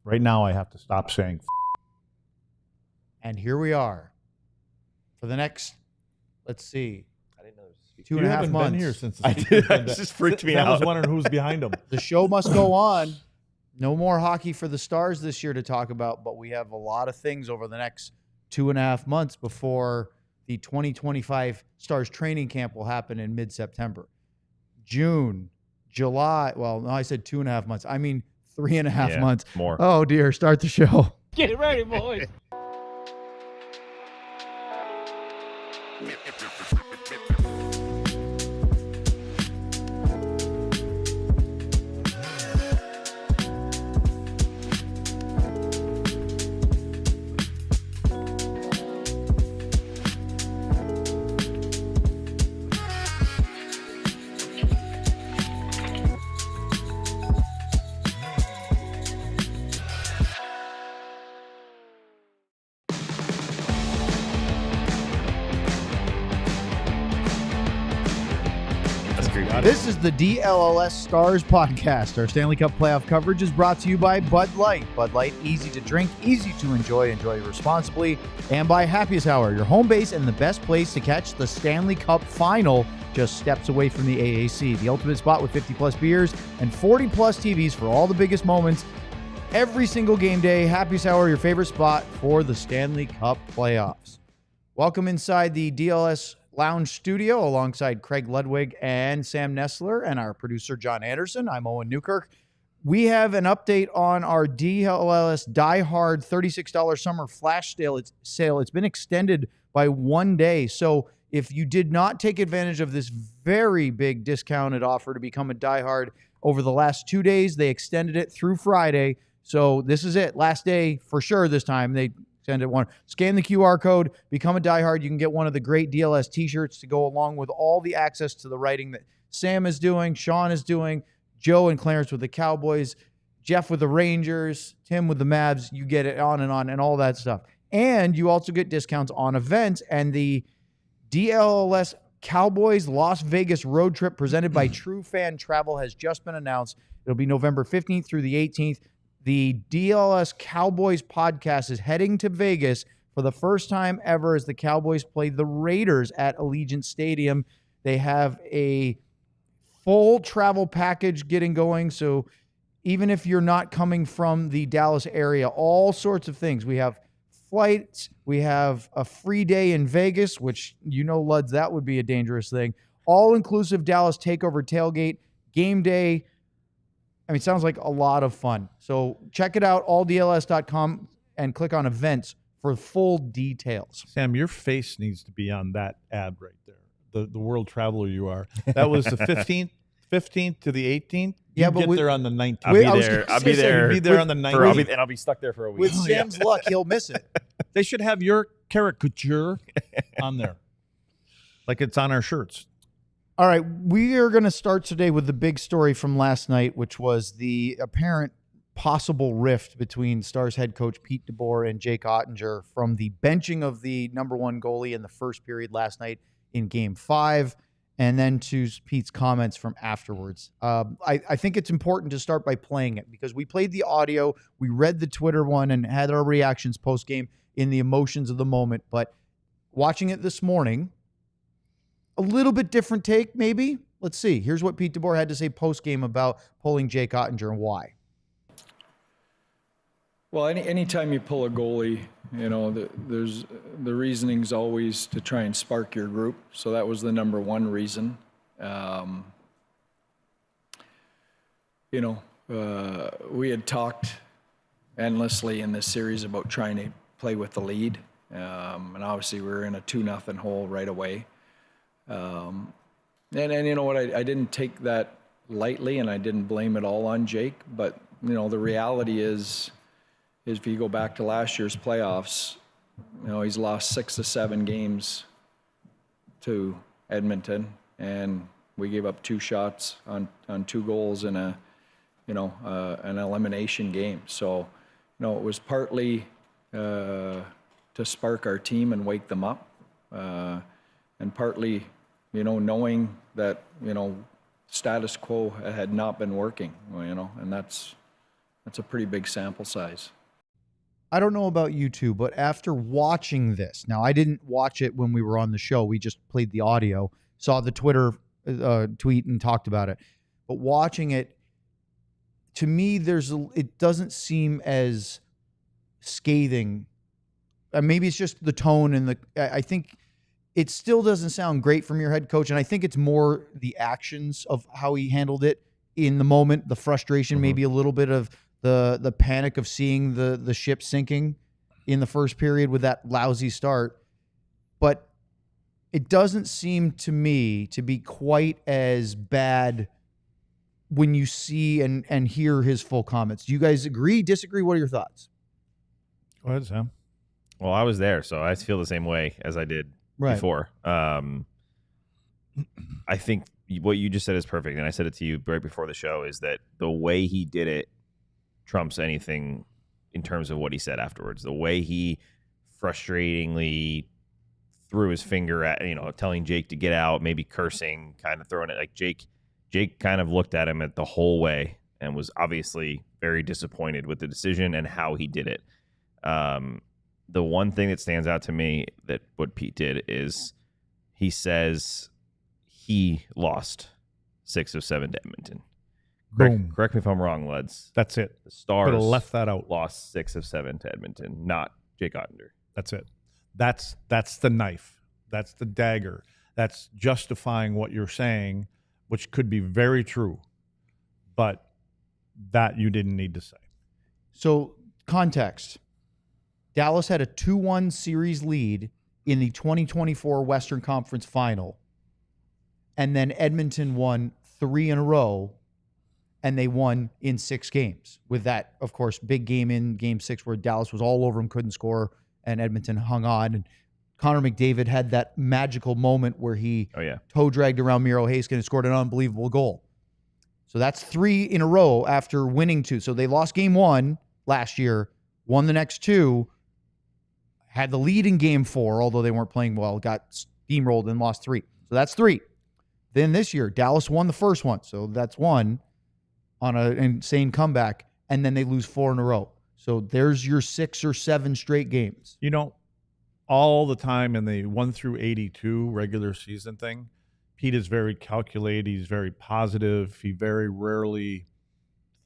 Right now, I have to stop saying. And here we are for the next, let's see, I didn't know there was a 2.5 months. Been here since the I speaker did. said It just freaked me Sam out. was wondering who's behind him. The show must go on. No more hockey for the Stars this year to talk about, but we have a lot of things over the next 2.5 months before the 2025 Stars training camp will happen in mid-September. June, July. Well, no, I said 2.5 months. I mean 3.5 months. More. Oh, dear. Start the show. Get ready, boys. This is the DLLS Stars Podcast. Our Stanley Cup Playoff coverage is brought to you by Bud Light. Bud Light, easy to drink, easy to enjoy responsibly. And by Happiest Hour, your home base and the best place to catch the Stanley Cup Final, just steps away from the AAC. The ultimate spot with 50-plus beers and 40-plus TVs for all the biggest moments every single game day. Happiest Hour, your favorite spot for the Stanley Cup Playoffs. Welcome inside the DLS Lounge Studio alongside Craig Ludwig and Sam Nestler and our producer, John Andersen. I'm Owen Newkirk. We have an update on our DLLS Die Hard $36 summer flash sale. It's been extended by 1 day. So if you did not take advantage of this very big discounted offer to become a Die Hard over the last 2 days, they extended it through Friday. So this is it. Last day for sure this time. They extended one. Scan the QR code, become a diehard. You can get one of the great DLS t-shirts to go along with all the access to the writing that Sam is doing, Sean is doing, Joe and Clarence with the Cowboys, Jeff with the Rangers, Tim with the Mavs. You get it on and all that stuff. And you also get discounts on events, and the DLLS Cowboys Las Vegas road trip presented by True Fan Travel has just been announced. It'll be November 15th through the 18th. The DLS Cowboys podcast is heading to Vegas for the first time ever as the Cowboys play the Raiders at Allegiant Stadium. They have a full travel package getting going. So even if you're not coming from the Dallas area, all sorts of things. We have flights. We have a free day in Vegas, which, you know, Luds, that would be a dangerous thing. All-inclusive Dallas takeover tailgate, game day. I mean, it sounds like a lot of fun. So check it out, alldls.com, and click on events for full details. Sam, your face needs to be on that ad right there. The world traveler you are. That was the 15th to the 18th. Yeah, you but get there on the 19th. I'll be there. You'll be there on the 19th. And I'll be stuck there for a week. With Sam's luck, he'll miss it. They should have your caricature on there, like it's on our shirts. All right, we are going to start today with the big story from last night, which was the apparent possible rift between Stars head coach Pete DeBoer and Jake Oettinger from the benching of the number one goalie in the first period last night in Game 5, and then to Pete's comments from afterwards. I think it's important to start by playing it because we played the audio, we read the Twitter one, and had our reactions post-game in the emotions of the moment. But watching it this morning, a little bit different take, maybe. Let's see. Here's what Pete DeBoer had to say post-game about pulling Jake Oettinger and why. Well, anytime you pull a goalie, you know, there's the reasoning's always to try and spark your group. So that was the number one reason. We had talked endlessly in this series about trying to play with the lead. And obviously we were in a 2-0 hole right away. And you know what, I didn't take that lightly, and I didn't blame it all on Jake, but you know, the reality is if you go back to last year's playoffs, you know, he's lost 6 to 7 games to Edmonton, and we gave up 2 shots on 2 goals in an elimination game. So, you know, it was partly to spark our team and wake them up, and partly, you know, knowing that, you know, status quo had not been working, you know, and that's That's a pretty big sample size. I don't know about you two, but after watching this, now I didn't watch it when we were on the show. We just played the audio, saw the Twitter tweet and talked about it. But watching it, to me, it doesn't seem as scathing. Maybe it's just the tone and I think it still doesn't sound great from your head coach. And I think it's more the actions of how he handled it in the moment, the frustration, maybe a little bit of the panic of seeing the ship sinking in the first period with that lousy start. But it doesn't seem to me to be quite as bad when you see and hear his full comments. Do you guys agree, disagree? What are your thoughts? Go ahead, Sam. Well, I was there, so I feel the same way as I did before. I think what you just said is perfect, and I said it to you right before the show, is that the way he did it trumps anything in terms of what he said afterwards. The way he frustratingly threw his finger at, telling Jake to get out, maybe cursing, kind of throwing it like Jake kind of looked at him at the whole way and was obviously very disappointed with the decision and how he did it. The one thing that stands out to me that what Pete did is he says he lost 6 of 7 to Edmonton. Correct me if I'm wrong, Leds. That's it. The Stars could have left that out. Lost 6 of 7 to Edmonton, not Jake Oettinger. That's it. That's the knife. That's the dagger. That's justifying what you're saying, which could be very true, but that you didn't need to say. So, context. Dallas had a 2-1 series lead in the 2024 Western Conference Final, and then Edmonton won 3 in a row, and they won in 6 games. With that, of course, big game in Game 6 where Dallas was all over him, couldn't score, and Edmonton hung on. And Connor McDavid had that magical moment where he toe dragged around Miro Heiskanen and scored an unbelievable goal. So that's 3 in a row after winning 2. So they lost Game 1 last year, won the next 2, had the lead in Game 4, although they weren't playing well, got steamrolled and lost 3. So that's 3. Then this year, Dallas won the first one. So that's 1 on an insane comeback, and then they lose 4 in a row. So there's your 6 or 7 straight games. All the time in the 1 through 82 regular season thing, Pete is very calculated. He's very positive. He very rarely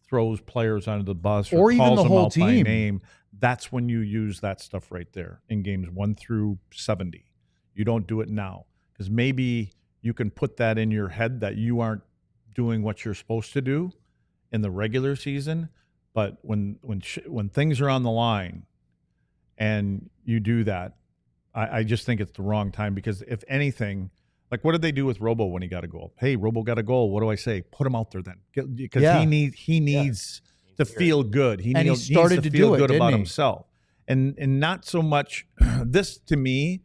throws players under the bus or even calls the them whole out team. by name. That's when you use that stuff right there in games 1 through 70. You don't do it now because maybe you can put that in your head that you aren't doing what you're supposed to do in the regular season. But when things are on the line and you do that, I just think it's the wrong time because if anything, like what did they do with Robo when he got a goal? Hey, Robo got a goal. What do I say? Put him out there then, because he needs to feel good. He started to feel good about himself, and not so much this to me.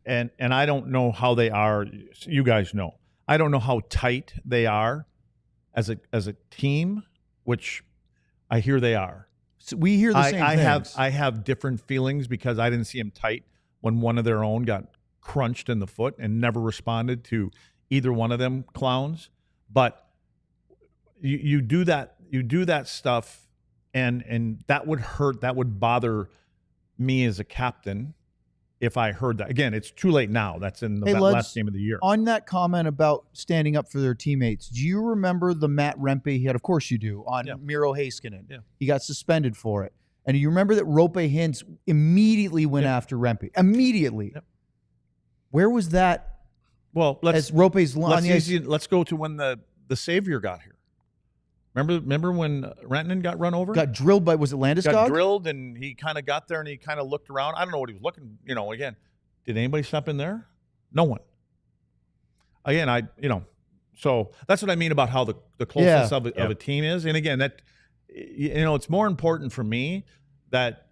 And I don't know how they are. You guys know. I don't know how tight they are as a team, which I hear they are. So we hear the same things. I have different feelings because I didn't see them tight when one of their own got crunched in the foot and never responded to either one of them clowns. But you do that stuff, and that would hurt. That would bother me as a captain if I heard that. Again, it's too late now. That's in the last game of the year. On that comment about standing up for their teammates, do you remember the Matt Rempe he had? Of course you do, on Miro Heiskanen. Yeah. He got suspended for it. And you remember that Roope Hintz immediately went after Rempe. Immediately. Yep. Where was that? Well, as Rope's on the ice? Let's go to when the Savior got here. Remember when Rantanen got run over? Got drilled by, was it Landeskog? Got drilled, and he kind of got there, and he kind of looked around. I don't know what he was looking, again. Did anybody step in there? No one. Again, so that's what I mean about how the closeness of a team is. And again, that, it's more important for me that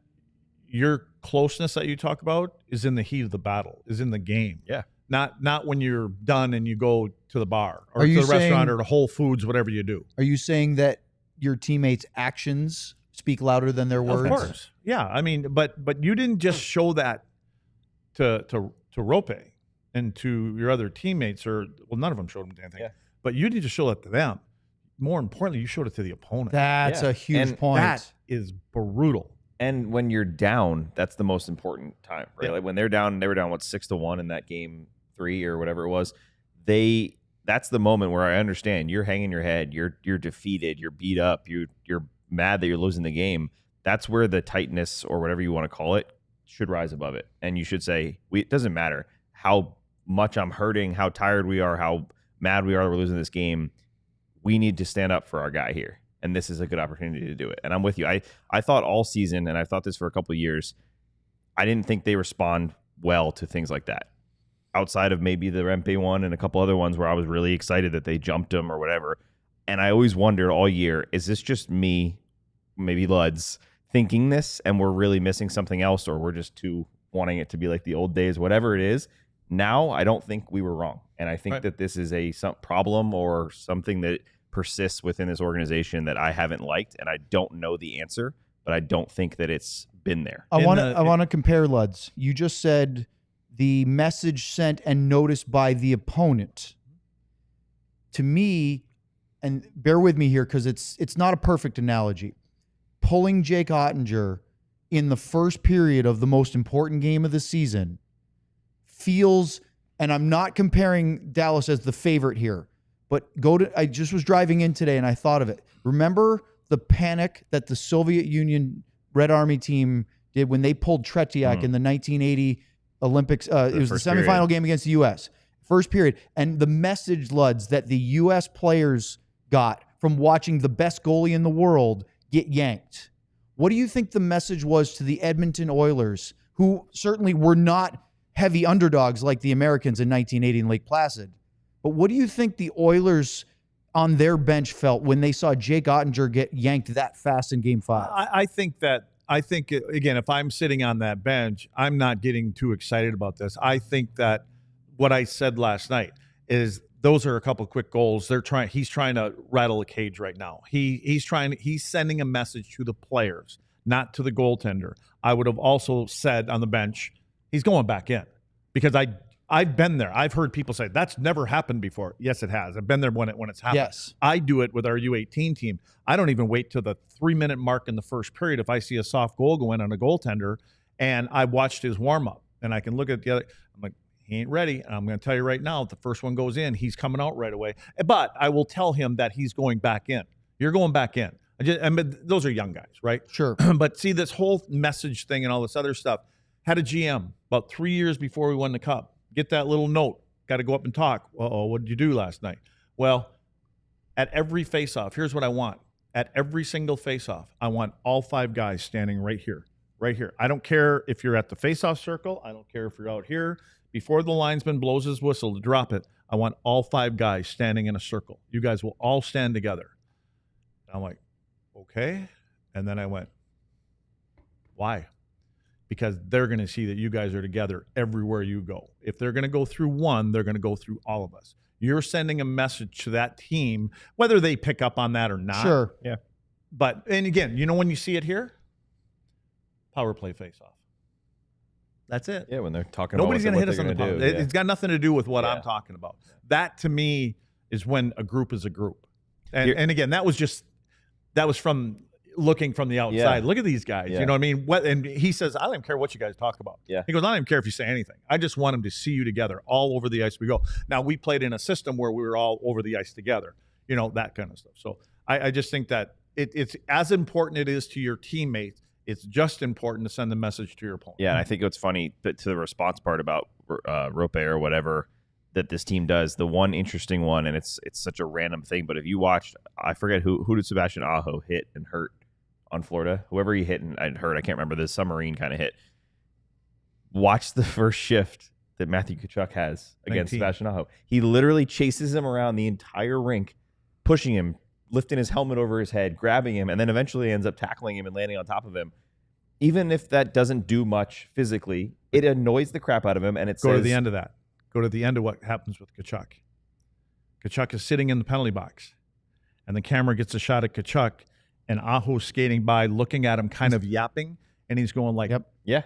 your closeness that you talk about is in the heat of the battle, is in the game. Yeah. Not when you're done and you go to the bar or to the restaurant or to Whole Foods, whatever you do. Are you saying that your teammates' actions speak louder than their words? Of course. Yeah. I mean, but you didn't just show that to Roope and to your other teammates, none of them showed them anything. Yeah. But you didn't just show that to them. more importantly, you showed it to the opponent. That's a huge point. That is brutal. And when you're down, that's the most important time, right? Yeah. Like when they're down, they were down 6-1 in that game 3 or whatever it was. That's the moment where I understand you're hanging your head, you're defeated, you're beat up, you're mad that you're losing the game. That's where the tightness or whatever you want to call it should rise above it. And you should say, it doesn't matter how much I'm hurting, how tired we are, how mad we are that we're losing this game. We need to stand up for our guy here. And this is a good opportunity to do it. And I'm with you. I thought all season, and I thought this for a couple of years, I didn't think they respond well to things like that. Outside of maybe the Rempe one and a couple other ones where I was really excited that they jumped him or whatever. And I always wondered all year, is this just me, maybe Luds, thinking this and we're really missing something else, or we're just too wanting it to be like the old days, whatever it is. Now, I don't think we were wrong. And I think that this is some problem or something that persists within this organization that I haven't liked, and I don't know the answer, but I don't think that it's been there. I want to compare, Luds. You just said the message sent and noticed by the opponent. To me, and bear with me here because it's not a perfect analogy, pulling Jake Oettinger in the first period of the most important game of the season feels, and I'm not comparing Dallas as the favorite here, but I just was driving in today and I thought of it. Remember the panic that the Soviet Union Red Army team did when they pulled Tretiak in the 1980 Olympics? It was the semifinal game against the U.S. First period. And the message, Luds, that the U.S. players got from watching the best goalie in the world get yanked. What do you think the message was to the Edmonton Oilers, who certainly were not heavy underdogs like the Americans in 1980 in Lake Placid? But what do you think the Oilers on their bench felt when they saw Jake Oettinger get yanked that fast in Game 5? I think, again, if I'm sitting on that bench, I'm not getting too excited about this. I think that what I said last night is those are a couple of quick goals. He's trying to rattle a cage right now. He's sending a message to the players, not to the goaltender. I would have also said on the bench, he's going back in, because I've been there. I've heard people say that's never happened before. Yes, it has. I've been there when it's happened. Yes. I do it with our U18 team. I don't even wait till the 3-minute mark in the first period if I see a soft goal go in on a goaltender and I watched his warm up and I can look at the other. I'm like, he ain't ready. And I'm going to tell you right now, if the first one goes in, he's coming out right away. But I will tell him that he's going back in. You're going back in. Those are young guys, right? Sure. But see, this whole message thing and all this other stuff, had a GM about 3 years before we won the Cup. Get that little note. Got to go up and talk. What did you do last night? Well, at every face-off, here's what I want. At every single face-off, I want all 5 guys standing right here. Right here. I don't care if you're at the face-off circle. I don't care if you're out here. Before the linesman blows his whistle to drop it, I want all 5 guys standing in a circle. You guys will all stand together. And I'm like, okay. And then I went, why? Because they're going to see that you guys are together everywhere you go. If they're going to go through one, they're going to go through all of us. You're sending a message to that team, whether they pick up on that or not. Sure. Yeah. But, and again, you know when you see it here? Power play face-off. That's it. Yeah, when they're talking Nobody's about going to hit us on the power. Yeah. It's got nothing to do with what I'm talking about. That, to me, is when a group is a group. And again, that was from looking from the outside. Yeah. Look at these guys. Yeah. You know what I mean? And he says, I don't even care what you guys talk about. Yeah. He goes, I don't even care if you say anything. I just want them to see you together all over the ice we go. Now, we played in a system where we were all over the ice together, you know, that kind of stuff. So I just think that it's as important it is to your teammates, it's just important to send the message to your opponent. Yeah, and I think what's funny, but to the response part about Rope or whatever that this team does, the one interesting one, and it's such a random thing, but if you watched, I forget who did Sebastian Aho hit and hurt on Florida? Whoever he hit and hurt, I can't remember, the submarine kind of hit. Watch the first shift that Matthew Tkachuk has against 19. Sebastian Aho. He literally chases him around the entire rink, pushing him, lifting his helmet over his head, grabbing him, and then eventually ends up tackling him and landing on top of him. Even if that doesn't do much physically, it annoys the crap out of him, and it Go says... to the end of that. Go to the end of what happens with Tkachuk. Tkachuk is sitting in the penalty box, and the camera gets a shot at Tkachuk, and Aho's skating by, looking at him, kind of yapping, and he's going like, Yep. Yeah.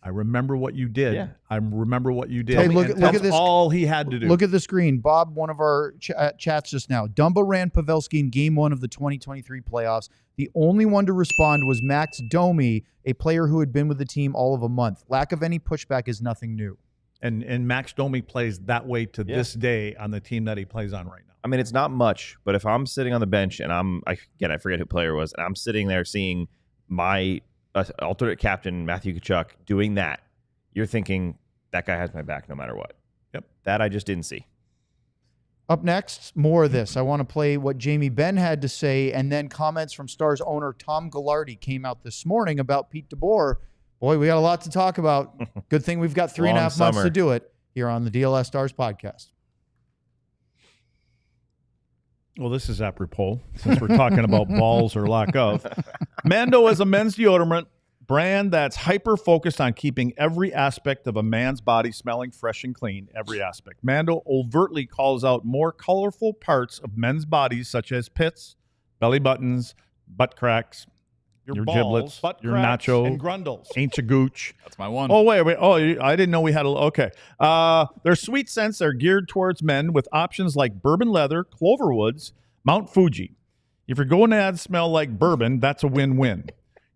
I remember what you did. Yeah. I remember what you did. Hey, look that's at this. all he had to do. Look at the screen. Bob, one of our chats just now. Dumba ran Pavelski in Game 1 of the 2023 playoffs. The only one to respond was Max Domi, a player who had been with the team all of a month. Lack of any pushback is nothing new. And Max Domi plays that way to this day on the team that he plays on right now. I mean, it's not much, but if I'm sitting on the bench and I forget who player it was, and I'm sitting there seeing my alternate captain, Matthew Tkachuk, doing that, you're thinking, that guy has my back no matter what. Yep. That I just didn't see. Up next, more of this. I want to play what Jamie Benn had to say, and then comments from Stars owner Tom Gaglardi came out this morning about Pete DeBoer. Boy, we got a lot to talk about. Good thing we've got 3.5 months to do it here on the DLLS Stars Podcast. Well, this is apropos since we're talking about balls or lack of. Mando is a men's deodorant brand that's hyper-focused on keeping every aspect of a man's body smelling fresh and clean, every aspect. Mando overtly calls out more colorful parts of men's bodies, such as pits, belly buttons, butt cracks, your balls, giblets, butt your cracks, nacho, and grundles. ain't ya gooch. That's my one. Oh, wait. Oh, I didn't know we had a... Okay. Their sweet scents are geared towards men with options like bourbon leather, Cloverwoods, Mount Fuji. If you're going to add smell like bourbon, that's a win-win.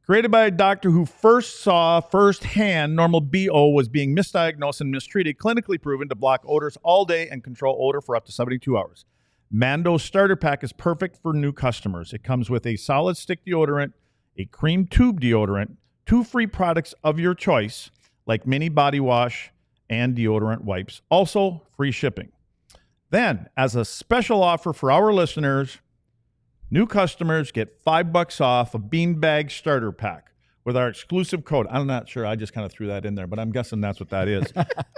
Created by a doctor who first saw firsthand normal BO was being misdiagnosed and mistreated, clinically proven to block odors all day and control odor for up to 72 hours. Mando's starter pack is perfect for new customers. It comes with a solid stick deodorant, a cream tube deodorant, 2 free products of your choice, like mini body wash and deodorant wipes. Also, free shipping. Then, as a special offer for our listeners, new customers get $5 off a beanbag starter pack with our exclusive code. I'm not sure. I just kind of threw that in there, but I'm guessing that's what that is.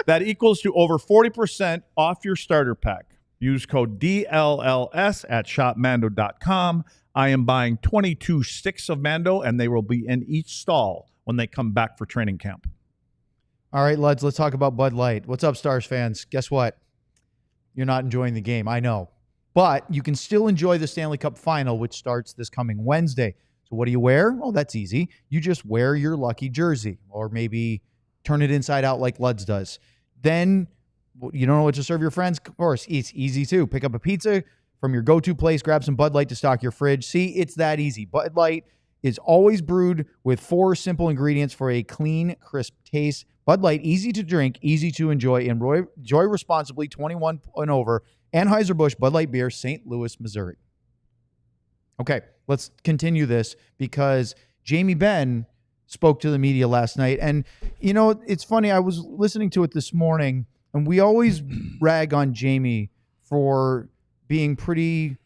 That equals to over 40% off your starter pack. Use code DLLS at shopmando.com. I am buying 22 sticks of Mando, and they will be in each stall when they come back for training camp. All right, lads, let's talk about Bud Light. What's up, Stars fans? Guess what? You're not enjoying the game. I know. But you can still enjoy the Stanley Cup Final, which starts this coming Wednesday. So what do you wear? Oh, that's easy. You just wear your lucky jersey, or maybe turn it inside out like Luds does. Then you don't know what to serve your friends? Of course, it's easy too. Pick up a pizza from your go-to place, grab some Bud Light to stock your fridge. See, it's that easy. Bud Light is always brewed with 4 simple ingredients for a clean, crisp taste. Bud Light, easy to drink, easy to enjoy. Enjoy responsibly, 21 and over. Anheuser-Busch Bud Light Beer, St. Louis, Missouri. Okay, let's continue this because Jamie Benn spoke to the media last night. And, you know, it's funny. I was listening to it this morning, and we always rag on Jamie for being pretty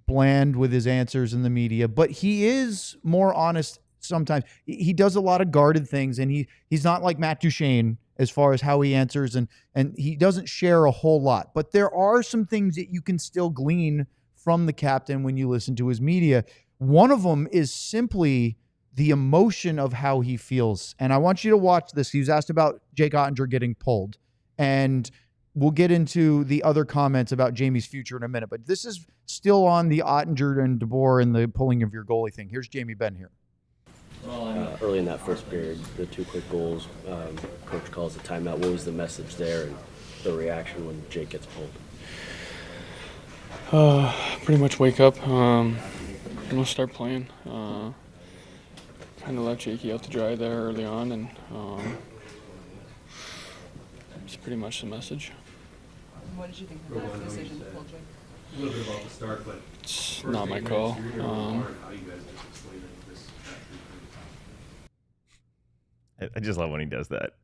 bland with his answers in the media, but he is more honest sometimes. He does a lot of guarded things, and he's not like Matt Duchene as far as how he answers, and he doesn't share a whole lot. But there are some things that you can still glean from the captain when you listen to his media. One of them is simply the emotion of how he feels. And I want you to watch this. He was asked about Jake Oettinger getting pulled, and we'll get into the other comments about Jamie's future in a minute. But this is still on the Oettinger and DeBoer and the pulling of your goalie thing. Here's Jamie Benn here. Early in that first period, the 2 quick goals, coach calls a timeout. What was the message there and the reaction when Jake gets pulled? Pretty much wake up, and we'll start playing. Kind of left Jakey out to dry there early on, and it's pretty much the message. What did you think of that decision to pull Jake? A little bit about the start, but it's not my call. I just love when he does that.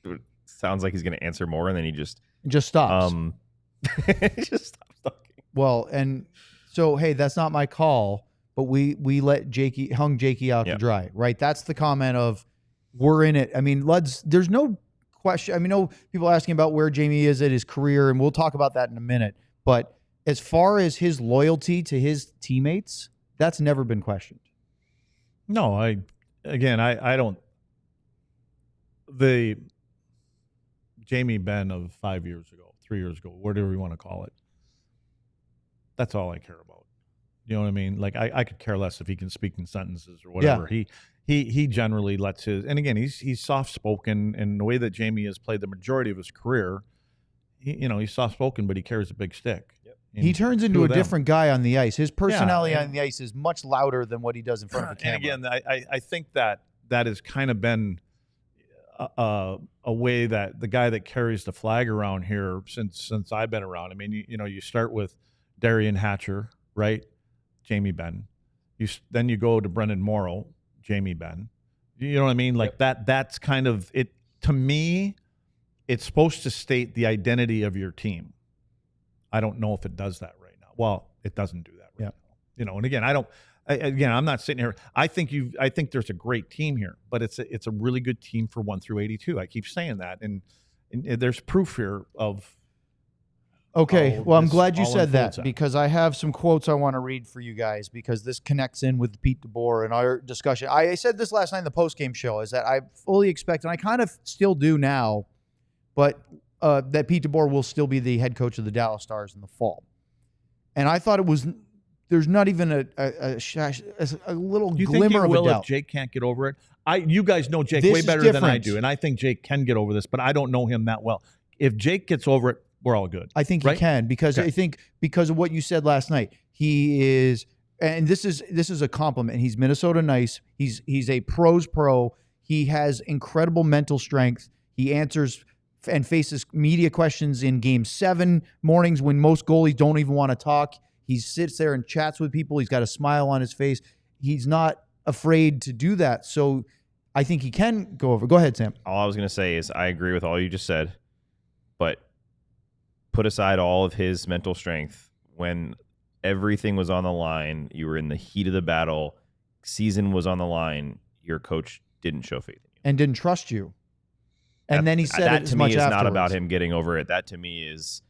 It sounds like he's going to answer more, and then he just stops. He just stops talking. Well, and so, hey, that's not my call, but we let Jakey out to dry, right? That's the comment of we're in it. I mean, Luds, there's no question. I mean, no people asking about where Jamie is at his career, and we'll talk about that in a minute. But as far as his loyalty to his teammates, that's never been questioned. No, I don't. The Jamie Benn of 5 years ago, 3 years ago, whatever you want to call it, that's all I care about. You know what I mean? Like I could care less if he can speak in sentences or whatever. Yeah. He generally lets his, and again, he's soft spoken, and the way that Jamie has played the majority of his career, he's soft spoken, but he carries a big stick. Yep. He turns into a different guy on the ice. His personality on the ice is much louder than what he does in front of the camera. And again, I think that has kind of been a way that the guy that carries the flag around here since I've been around. I mean, you start with Darian Hatcher, right? Jamie Benn. Then you go to Brendan Morrow, Jamie Benn. You know what I mean? Like that's kind of it. To me, it's supposed to state the identity of your team. I don't know if it does that right now. Well, it doesn't do that right now. And again, I'm not sitting here. I think there's a great team here, but it's a really good team for 1 through 82. I keep saying that, and there's proof here of. Okay, well, I'm glad you said that because I have some quotes I want to read for you guys because this connects in with Pete DeBoer and our discussion. I said this last night in the postgame show is that I fully expect, and I kind of still do now, but that Pete DeBoer will still be the head coach of the Dallas Stars in the fall. And I thought there's not even a little glimmer of a doubt. If Jake can't get over it? You guys know Jake way better than I do, and I think Jake can get over this, but I don't know him that well. If Jake gets over it, we're all good. I think he can because I think because of what you said last night, he is, and this is a compliment. He's Minnesota nice. He's a pros pro. He has incredible mental strength. He answers and faces media questions in Game 7 mornings when most goalies don't even want to talk. He sits there and chats with people. He's got a smile on his face. He's not afraid to do that. So I think he can go over. Go ahead, Sam. All I was going to say is I agree with all you just said, but put aside all of his mental strength. When everything was on the line, you were in the heat of the battle, season was on the line, your coach didn't show faith in you. And didn't trust you. And then he said that it to me is not about him getting over it. That to me is,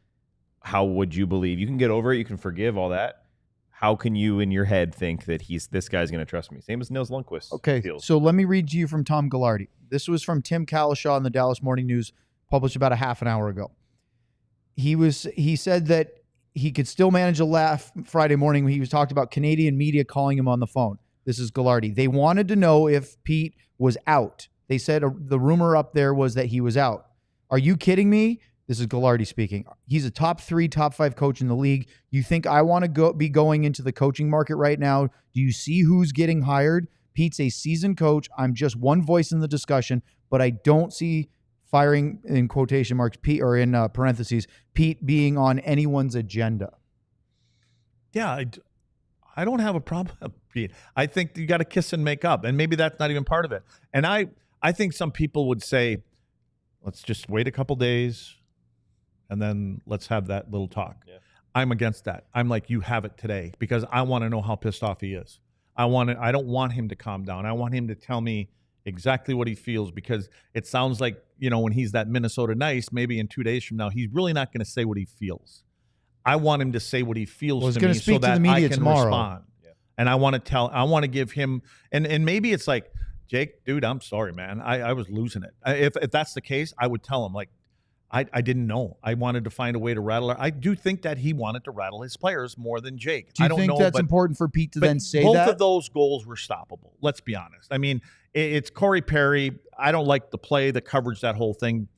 how would you believe? You can get over it, you can forgive all that. How can you in your head think that this guy's going to trust me? Same as Nils Lundqvist. Okay, so let me read to you from Tom Gaglardi. This was from Tim Kalishaw in the Dallas Morning News, published about a half an hour ago. He said that he could still manage a laugh Friday morning when he was talked about Canadian media calling him on the phone. This is Gaglardi. They wanted to know if Pete was out. They said the rumor up there was that he was out. Are you kidding me? This is Gaglardi speaking. He's a top 3, top 5 coach in the league. You think I want to be going into the coaching market right now? Do you see who's getting hired? Pete's a seasoned coach. I'm just one voice in the discussion, but I don't see firing in quotation marks Pete or in parentheses Pete being on anyone's agenda. Yeah, I don't have a problem with Pete. I think you got to kiss and make up, and maybe that's not even part of it. And I think some people would say, let's just wait a couple days, and then let's have that little talk. Yeah. I'm against that. I'm like, you have it today because I want to know how pissed off he is. I don't want him to calm down. I want him to tell me exactly what he feels because it sounds like, when he's that Minnesota nice, maybe in 2 days from now, he's really not going to say what he feels. I want him to say what he feels to me so that I can respond. Yeah. And I want to give him, and maybe it's like, Jake, dude, I'm sorry, man. I was losing it. If that's the case, I would tell him, like, I didn't know. I wanted to find a way to rattle her. I do think that he wanted to rattle his players more than Jake. Do you think that's important for Pete to then say that? Both of those goals were stoppable. Let's be honest. I mean, it's Corey Perry. I don't like the play, the coverage, that whole thing.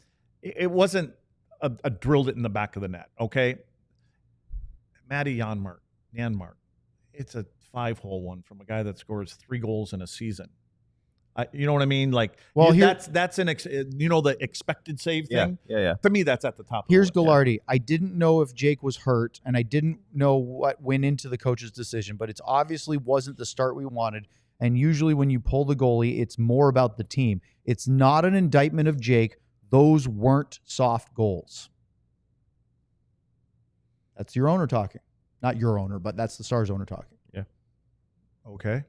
It wasn't a drilled it in the back of the net, okay? Matty Janmark. It's a 5-hole one from a guy that scores 3 goals in a season. You know what I mean? Like, well, that's the expected save thing. Yeah. To me, that's at the top. Here's Gaglardi. I didn't know if Jake was hurt, and I didn't know what went into the coach's decision, but it obviously wasn't the start we wanted. And usually when you pull the goalie, it's more about the team. It's not an indictment of Jake. Those weren't soft goals. That's your owner talking. Not your owner, but that's the Stars owner talking. Yeah. Okay.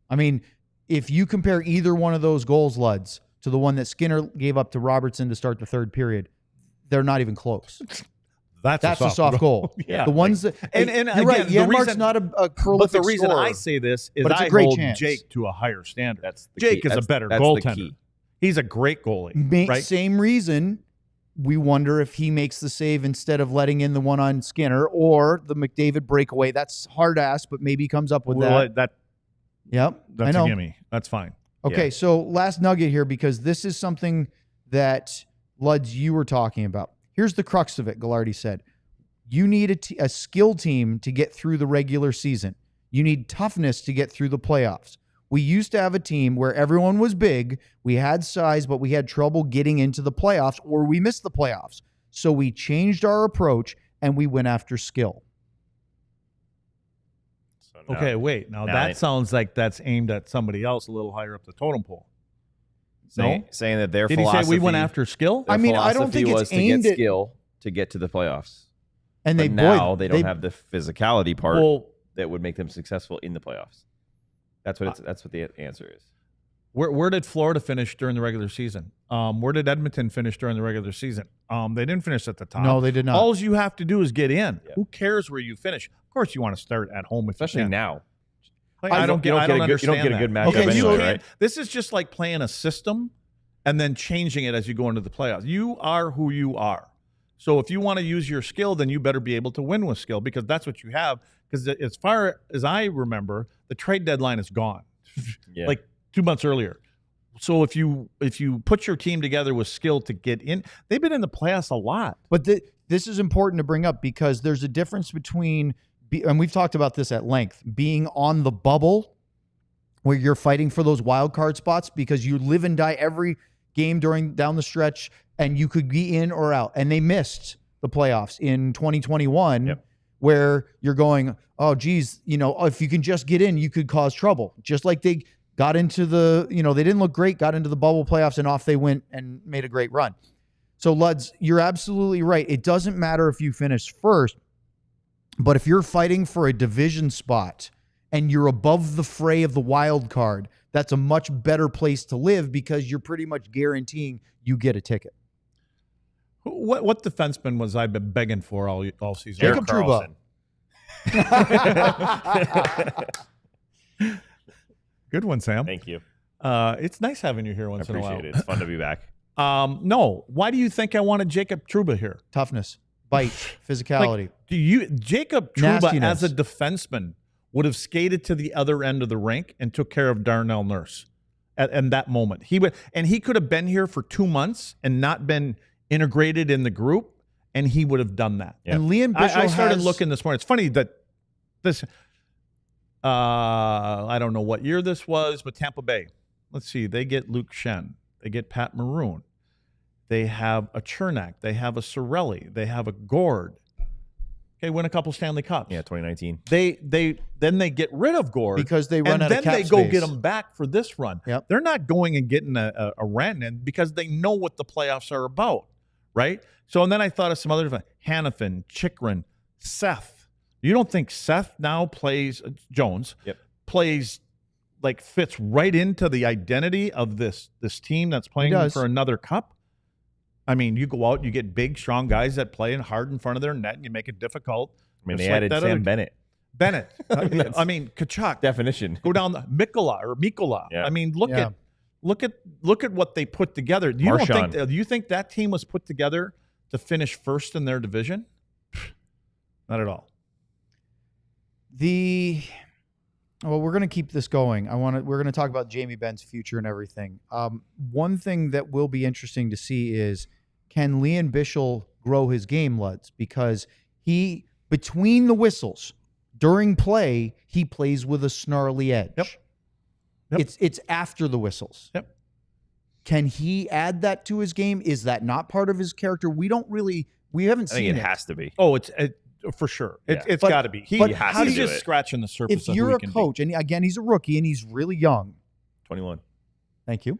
I mean, if you compare either one of those goals, Luds, to the one that Skinner gave up to Robertson to start the third period, they're not even close. That's a soft goal. Yeah. The ones that and you're again, right. Janmark's not a prolific But the reason scorer, I say this is I hold Jake to a higher standard. Jake is a better goaltender. He's a great goalie. Right? Same reason we wonder if he makes the save instead of letting in the one on Skinner or the McDavid breakaway. That's hard ass, but maybe he comes up with that. Yep, That's I know. a gimme. That's fine. Okay, so last nugget here, because this is something that, Luds, you were talking about. Here's the crux of it, Gaglardi said. You need a skill team to get through the regular season. You need toughness to get through the playoffs. We used to have a team where everyone was big, we had size, but we had trouble getting into the playoffs, or we missed the playoffs. So we changed our approach, and we went after skill. So Okay, wait. Now that sounds like that's aimed at somebody else a little higher up the totem pole. saying that their Did philosophy. He say we went after skill? Their I mean, I don't think it's was to aimed get at skill to get to the playoffs. And But now they don't have the physicality part that would make them successful in the playoffs. That's what the answer is. Where did Florida finish during the regular season? Where did Edmonton finish during the regular season? They didn't finish at the top. No, they did not. All you have to do is get in. Yeah. Who cares where you finish? Of course, you want to start at home, Especially now. I don't understand. You don't get a good matchup Okay, anyway, so- right? This is just like playing a system and then changing it as you go into the playoffs. You are who you are. So if you want to use your skill, then you better be able to win with skill, because that's what you have. Because as far as I remember, the trade deadline is gone, Yeah. like 2 months earlier. So if you put your team together with skill to get in, they've been in the playoffs a lot. But this is important to bring up, because there's a difference between, and we've talked about this at length, being on the bubble where you're fighting for those wild card spots because you live and die every game down the stretch, and you could be in or out. And they missed the playoffs in 2021, where you're going, oh, geez, if you can just get in, you could cause trouble. Just like they got into the, they didn't look great, got into the bubble playoffs, and off they went and made a great run. So, Luds, you're absolutely right. It doesn't matter if you finish first, but if you're fighting for a division spot and you're above the fray of the wild card, that's a much better place to live, because you're pretty much guaranteeing you get a ticket. What defenseman was I been begging for all season? Jacob Trouba. Good one, Sam. Thank you. It's nice having you here once in a while. Appreciate it. It's fun to be back. No. Why do you think I wanted Jacob Trouba here? Toughness, bite, physicality. Jacob Trouba Nastiness. as a defenseman would have skated to the other end of the rink and took care of Darnell Nurse at that moment. He could have been here for 2 months and not been integrated in the group, and he would have done that. And Lian Bichsel I started looking this morning. It's funny that this, I don't know what year this was, but Tampa Bay. Let's see. They get Luke Shen. They get Pat Maroon. They have a Chernak. They have a Cirelli. They have a Gord. Okay, win a couple Stanley Cups. Yeah, 2019. Then they get rid of Gord because they run out of cap and then they go space. get him back for this run. Yep. They're not going and getting a Rantanen because they know what the playoffs are about, right? So, and then I thought of some other Hannafin, Chikrin, Seth. You don't think Seth now plays Jones? Yep. Plays fits right into the identity of this team that's playing for another cup? I mean, you go out, you get big, strong guys that play hard in front of their net, and you make it difficult. I mean, they added Sam Bennett. I mean, Kachuk. Definition. Go down the Mikola. Yeah. I mean, look at what they put together. Do you think that team was put together to finish first in their division? Not at all. Well, we're going to keep this going. We're going to talk about Jamie Benn's future and everything. One thing that will be interesting to see is, can Lian Bichsel grow his game, Luds? Because between the whistles, during play, he plays with a snarly edge. Yep. It's after the whistles. Yep. Can he add that to his game? Is that not part of his character? We haven't seen it. It has to be. Oh, it's for sure. It's got to be. He's just scratching the surface. If you're a coach, and again, he's a rookie and he's really young. 21. Thank you.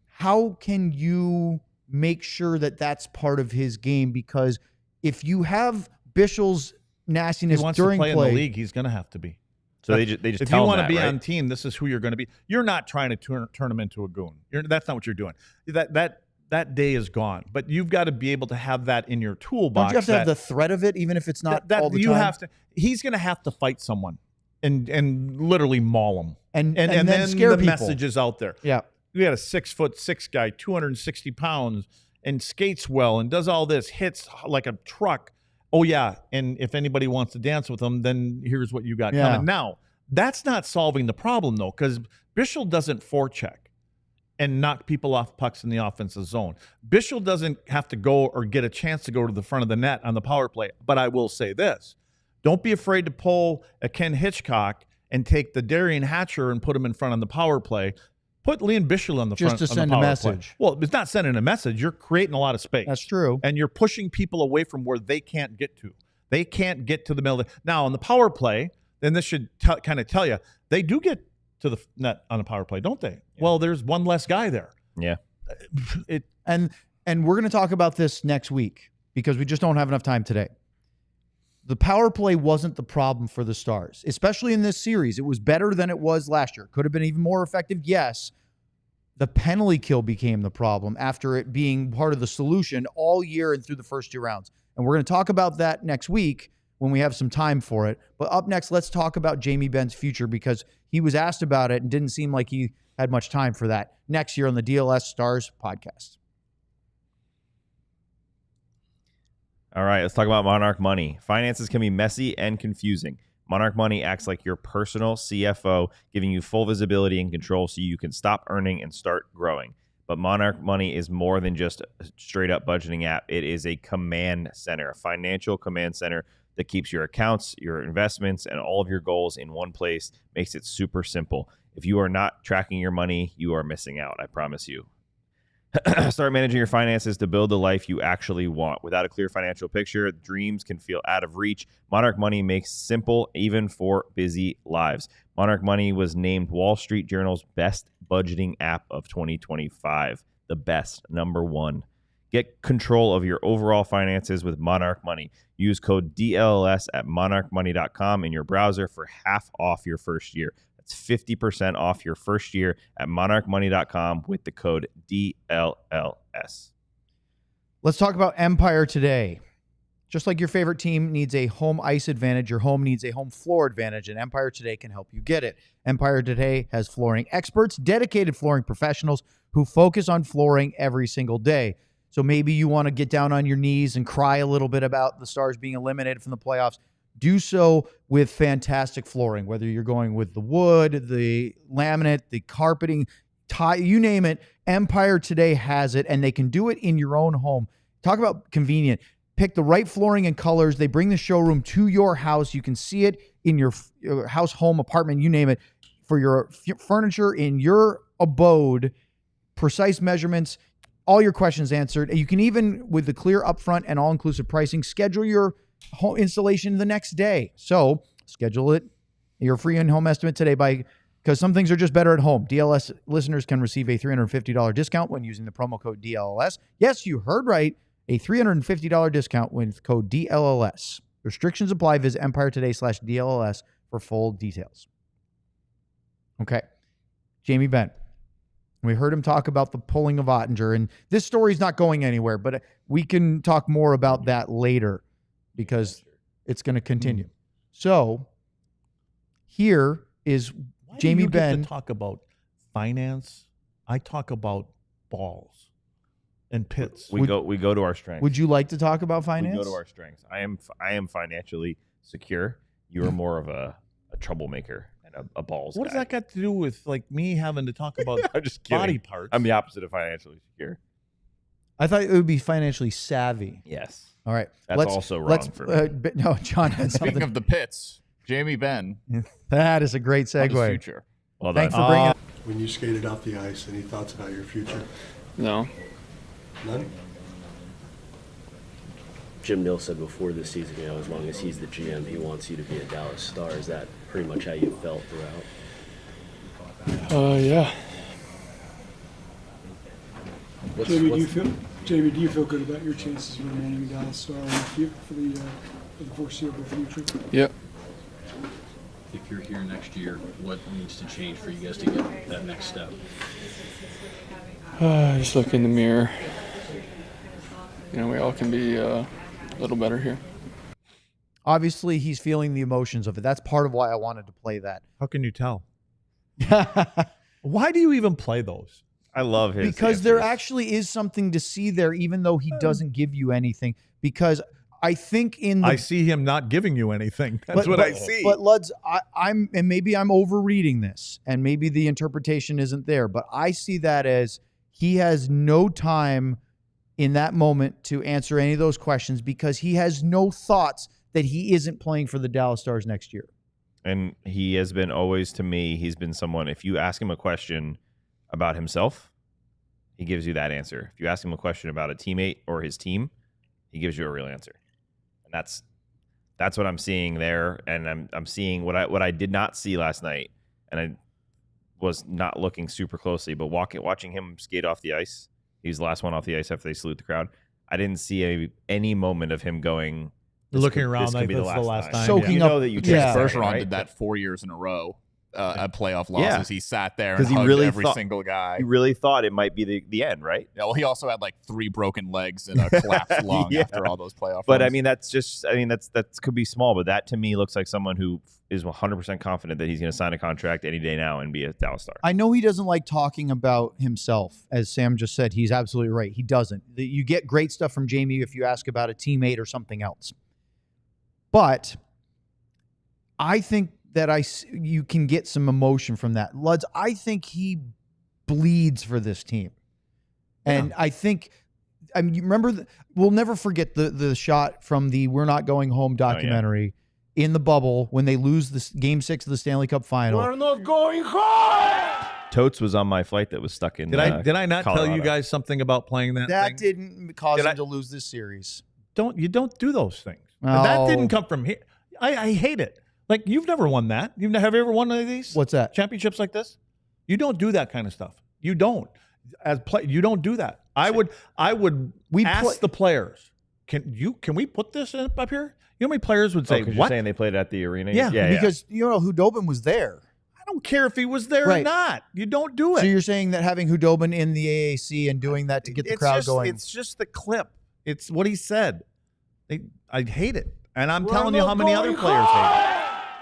How can you make sure that that's part of his game? Because if you have Bischel's nastiness during play in the league, he's going to have to be. So they just if tell you him want to that, be right? on team, this is who you're going to be. You're not trying to turn him into a goon. That's not what you're doing. That day is gone. But you've got to be able to have that in your toolbox. Don't you have to have the threat of it, even if it's not all the time? You have to. He's going to have to fight someone and literally maul him. And then scare the people. message is out there. Yeah. We had a 6'6" guy, 260 pounds, and skates well and does all this, hits like a truck. Oh, yeah, and if anybody wants to dance with him, then here's what you got coming. Now, that's not solving the problem, though, because Bichsel doesn't forecheck and knock people off pucks in the offensive zone. Bichsel doesn't have to go or get a chance to go to the front of the net on the power play. But I will say this. Don't be afraid to pull a Ken Hitchcock and take the Darian Hatcher and put him in front on the power play. Put Lian Bichsel on the front. Just to send a message. Well, it's not sending a message. You're creating a lot of space. That's true. And you're pushing people away from where they can't get to. They can't get to the middle. Now, on the power play, then this should kind of tell you, they do get to the net on the power play, don't they? Yeah. Well, there's one less guy there. Yeah. And we're going to talk about this next week because we just don't have enough time today. The power play wasn't the problem for the Stars, especially in this series. It was better than it was last year. Could have been even more effective, yes. The penalty kill became the problem after it being part of the solution all year and through the first 2 rounds. And we're going to talk about that next week when we have some time for it. But up next, let's talk about Jamie Benn's future because he was asked about it and didn't seem like he had much time for that. Next year on the DLLS Stars Podcast. All right, let's talk about Monarch Money. Finances can be messy and confusing. Monarch Money acts like your personal CFO, giving you full visibility and control so you can stop earning and start growing. But Monarch Money is more than just a straight-up budgeting app. It is a command center, a financial command center that keeps your accounts, your investments, and all of your goals in one place, makes it super simple. If you are not tracking your money, you are missing out, I promise you. Start managing your finances to build the life you actually want. Without a clear financial picture, dreams can feel out of reach. Monarch Money makes simple even for busy lives. Monarch Money was named Wall Street Journal's best budgeting app of 2025. The best, #1. Get control of your overall finances with Monarch Money. Use code DLLS at monarchmoney.com in your browser for half off your first year. That's 50% off your first year at monarchmoney.com with the code DLLS. Let's talk about Empire today. Just like your favorite team needs a home ice advantage, your home needs a home floor advantage, and Empire Today can help you get it. Empire Today has flooring experts, dedicated flooring professionals who focus on flooring every single day. So maybe you want to get down on your knees and cry a little bit about the Stars being eliminated from the playoffs. Do so with fantastic flooring, whether you're going with the wood, the laminate, the carpeting, tile, you name it. Empire Today has it, and they can do it in your own home. Talk about convenient. Pick the right flooring and colors. They bring the showroom to your house. You can see it in your house, home, apartment, you name it, for your furniture in your abode. Precise measurements, all your questions answered. You can even, with the clear upfront and all-inclusive pricing, schedule your home installation the next day. So schedule it, your free in-home estimate today because some things are just better at home. DLS listeners can receive a $350 discount when using the promo code DLLS. Yes, you heard right. A $350 discount with code DLLS. Restrictions apply. Visit EmpireToday/DLLS for full details. Okay. Jamie Benn. We heard him talk about the pulling of Oettinger, and this story's not going anywhere, but we can talk more about that later because it's going to continue. So here is Jamie Benn. To talk about finance. I talk about balls and pits. We go to our strengths. Would you like to talk about finance? We go to our strengths. I am financially secure. You are more of a troublemaker and a balls What guy. does that got to do with like me having to talk about I'm just kidding. body parts? I'm the opposite of financially secure. I thought it would be financially savvy. Yes. All right. That's also wrong for me. No, John had something. Speaking of the pits, Jamie Benn. That is a great on his segue. future. Well Thanks done. for bringing it. When you skated off the ice, any thoughts about your future? No. None? Jim Nill said before this season, as long as he's the GM, he wants you to be a Dallas Star. Is that pretty much how you felt throughout? Yeah. Jamie, do you feel good about your chances of remaining a Dallas Star for the foreseeable future? Yep. If you're here next year, what needs to change for you guys to get that next step? Just look in the mirror. We all can be a little better here. Obviously, he's feeling the emotions of it. That's part of why I wanted to play that. How can you tell? Why do you even play those? I love his because there answers. actually is something to see there, even though he doesn't give you anything. Because I think I see him not giving you anything. That's what I see. But Luds, I'm and maybe I'm overreading this, and maybe the interpretation isn't there. But I see that as he has no time in that moment to answer any of those questions because he has no thoughts that he isn't playing for the Dallas Stars next year. And he has been always, to me, he's been someone, if you ask him a question about himself, he gives you that answer. If you ask him a question about a teammate or his team, he gives you a real answer. And that's what I'm seeing there. And I'm seeing what I did not see last night. And I was not looking super closely, but watching him skate off the ice, he was the last one off the ice after they salute the crowd. I didn't see any moment of him going, looking around like this is the last time. Soaking up. That you Bergeron right? did that 4 years in a row at playoff losses. He sat there and he hugged really every single guy. He really thought it might be the end, right? Yeah, well, he also had like 3 broken legs and a collapsed lung after all those playoff But runs. I mean, that could be small, but that to me looks like someone who is 100% confident that he's going to sign a contract any day now and be a Dallas Star. I know he doesn't like talking about himself. As Sam just said, he's absolutely right. He doesn't. You get great stuff from Jamie if you ask about a teammate or something else. But I think that you can get some emotion from that. Luds, I think he bleeds for this team. And I think, you remember, we'll never forget the shot from the We're Not Going Home documentary in the bubble when they lose this Game 6 of the Stanley Cup Final. We're not going home! Totes was on my flight that was stuck in Did I not Colorado. tell you guys something about playing that That thing? didn't cause him to lose this series. You don't do those things. Oh. That didn't come from here. I hate it. Like, you've never won that. Have you ever won any of these? What's that? Championships like this? You don't do that kind of stuff. You don't. You don't do that. I would ask the players, can we put this up here? You know how many players would say, because what? you're saying they played at the arena? Yeah, because you know Hudobin was there. I don't care if he was there or not. You don't do it. So you're saying that having Hudobin in the AAC and doing that to get the crowd going. It's just the clip. It's what he said. I hate it. And I'm telling you how many other players hate it.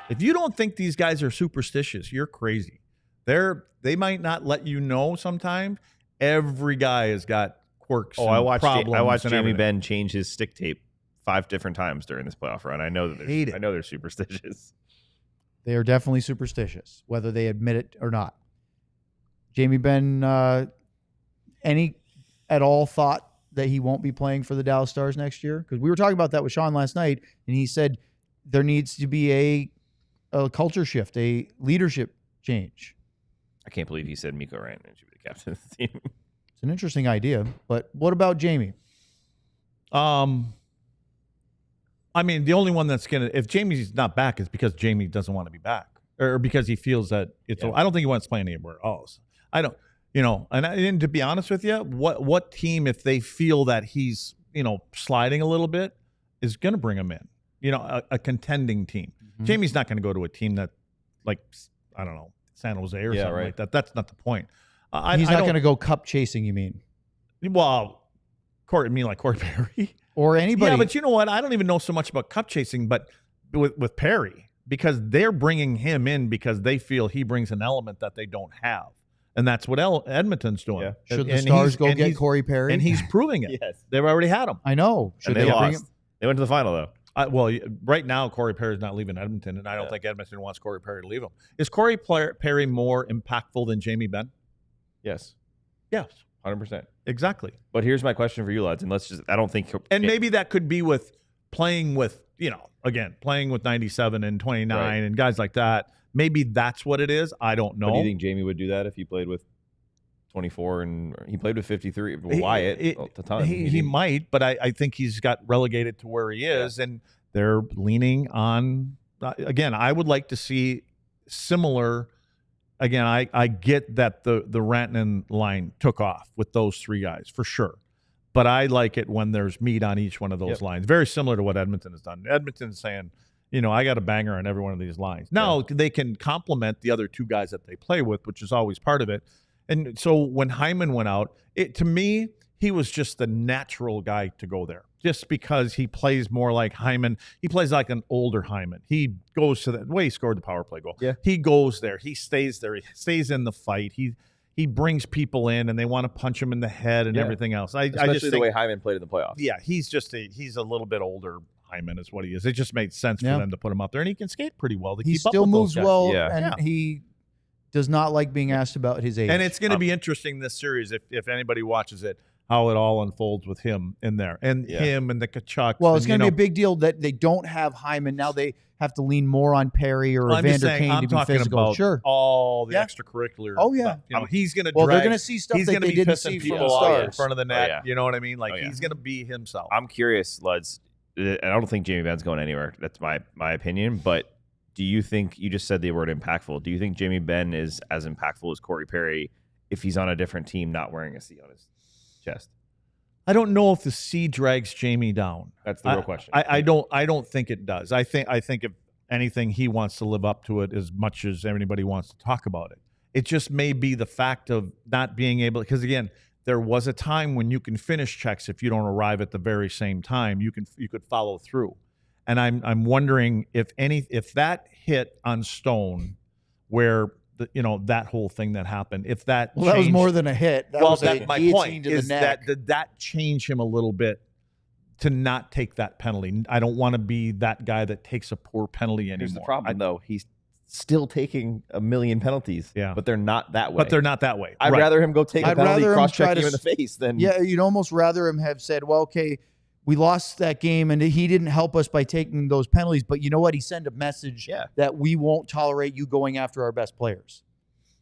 If you don't think these guys are superstitious, you're crazy. They might not let you know sometimes. Every guy has got quirks and problems. I watched and Jamie everything. Benn change his stick tape 5 different times during this playoff run. I know they're superstitious. They are definitely superstitious, whether they admit it or not. Jamie Benn, any at all thought that he won't be playing for the Dallas Stars next year? Because we were talking about that with Sean last night, and he said there needs to be a culture shift, a leadership change. I can't believe he said mikkorantanen should be the captain of the team. It's an interesting idea, but what about Jamie? I mean, the only one that's if Jamie's not back, it's because Jamie doesn't want to be back, or because he feels that it's. I don't think he wants to play anywhere else. I don't, and to be honest with you, what team, if they feel that he's, sliding a little bit, is going to bring him in? A contending team. Mm-hmm. Jamie's not going to go to a team that, like, I don't know, San Jose or something like that. That's not the point. He's not going to go cup chasing, you mean? Well, like Corey Perry? Or anybody. Yeah, but you know what? I don't even know so much about cup chasing, but with Perry, because they're bringing him in because they feel he brings an element that they don't have. And that's what Edmonton's doing. Yeah. Should the Stars go get Corey Perry? And he's proving it. Yes. They've already had him. I know. Should they lost. They went to the final, though. Well, right now, Corey Perry's not leaving Edmonton, and I don't think Edmonton wants Corey Perry to leave him. Is Corey Perry more impactful than Jamie Benn? Yes. Yes. 100%. Exactly. But here's my question for you, lads, and I don't think... And maybe that could be with playing with, playing with 97 and 29 and guys like that. Maybe that's what it is. I don't know. But do you think Jamie would do that if he played with 24 and he played with 53? Wyatt, he might, but I think he's got relegated to where he is, and they're leaning on. Again, I would like to see similar. Again, I get that the Rantanen line took off with those 3 guys for sure, but I like it when there's meat on each one of those lines. Very similar to what Edmonton has done. Edmonton's saying, I got a banger on every one of these lines. Now they can complement the other 2 guys that they play with, which is always part of it. And so when Hyman went out, to me, he was just the natural guy to go there, just because he plays more like Hyman. He plays like an older Hyman. He goes to the way he scored the power play goal. Yeah. He goes there. He stays there. He stays in the fight. he brings people in and they want to punch him in the head and everything else. Especially I just the think, way Hyman played in the playoffs. Yeah, he's a little bit older. Hyman is what he is. It just made sense for them to put him up there, and he can skate pretty well. He still moves well, and he does not like being asked about his age. And it's going to be interesting this series if anybody watches it, how it all unfolds with him in there and him and the Kachucks. Well, it's going to be a big deal that they don't have Hyman now. They have to lean more on Perry or Evander Kane to be physical. About sure, all the extracurricular. Oh yeah, stuff. He's going to. Well, they're going to see stuff that they didn't see from the Stars in front of the net. You know what I mean? Like he's going to be himself. I'm curious, Luds. I don't think Jamie Benn's going anywhere. That's my opinion. But do you think, you just said the word impactful, do you think Jamie Benn is as impactful as Corey Perry if he's on a different team not wearing a C on his chest? I don't know if the C drags Jamie down. That's the real question. I don't think it does. I think if anything, he wants to live up to it as much as anybody wants to talk about it. It just may be the fact of not being able, because again, there was a time when you can finish checks if you don't arrive at the very same time. You could follow through, and I'm wondering if that hit on Stone, where that whole thing that happened, if that that was more than a hit. That was my point is that did that change him a little bit to not take that penalty? I don't want to be that guy that takes a poor penalty anymore. Here's the problem, though. He's still taking a million penalties, but they're not that way. I'd rather him go take a penalty, cross-check you in the face than... Yeah, you'd almost rather him have said, well, okay, we lost that game and he didn't help us by taking those penalties, but you know what? He sent a message that we won't tolerate you going after our best players.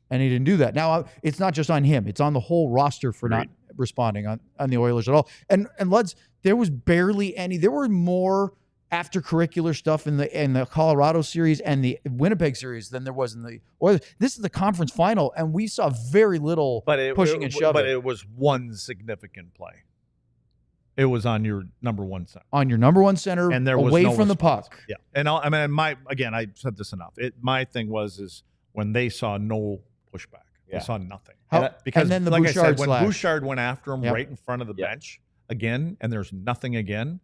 And he didn't do that. Now, it's not just on him. It's on the whole roster for not responding on the Oilers at all. And Luds, there was barely any... There were more after-curricular stuff in the Colorado series and the Winnipeg series than there was in the Oilers. This is the conference final, and we saw very little pushing and shoving. But it was one significant play. It was on your number one center. On your number one center, and there was away no from response. the puck. Yeah, and I said this enough. My thing was when they saw no pushback, they saw nothing. Because and then the like Bouchard I said, when slash. Bouchard went after him right in front of the bench again, and there's nothing again.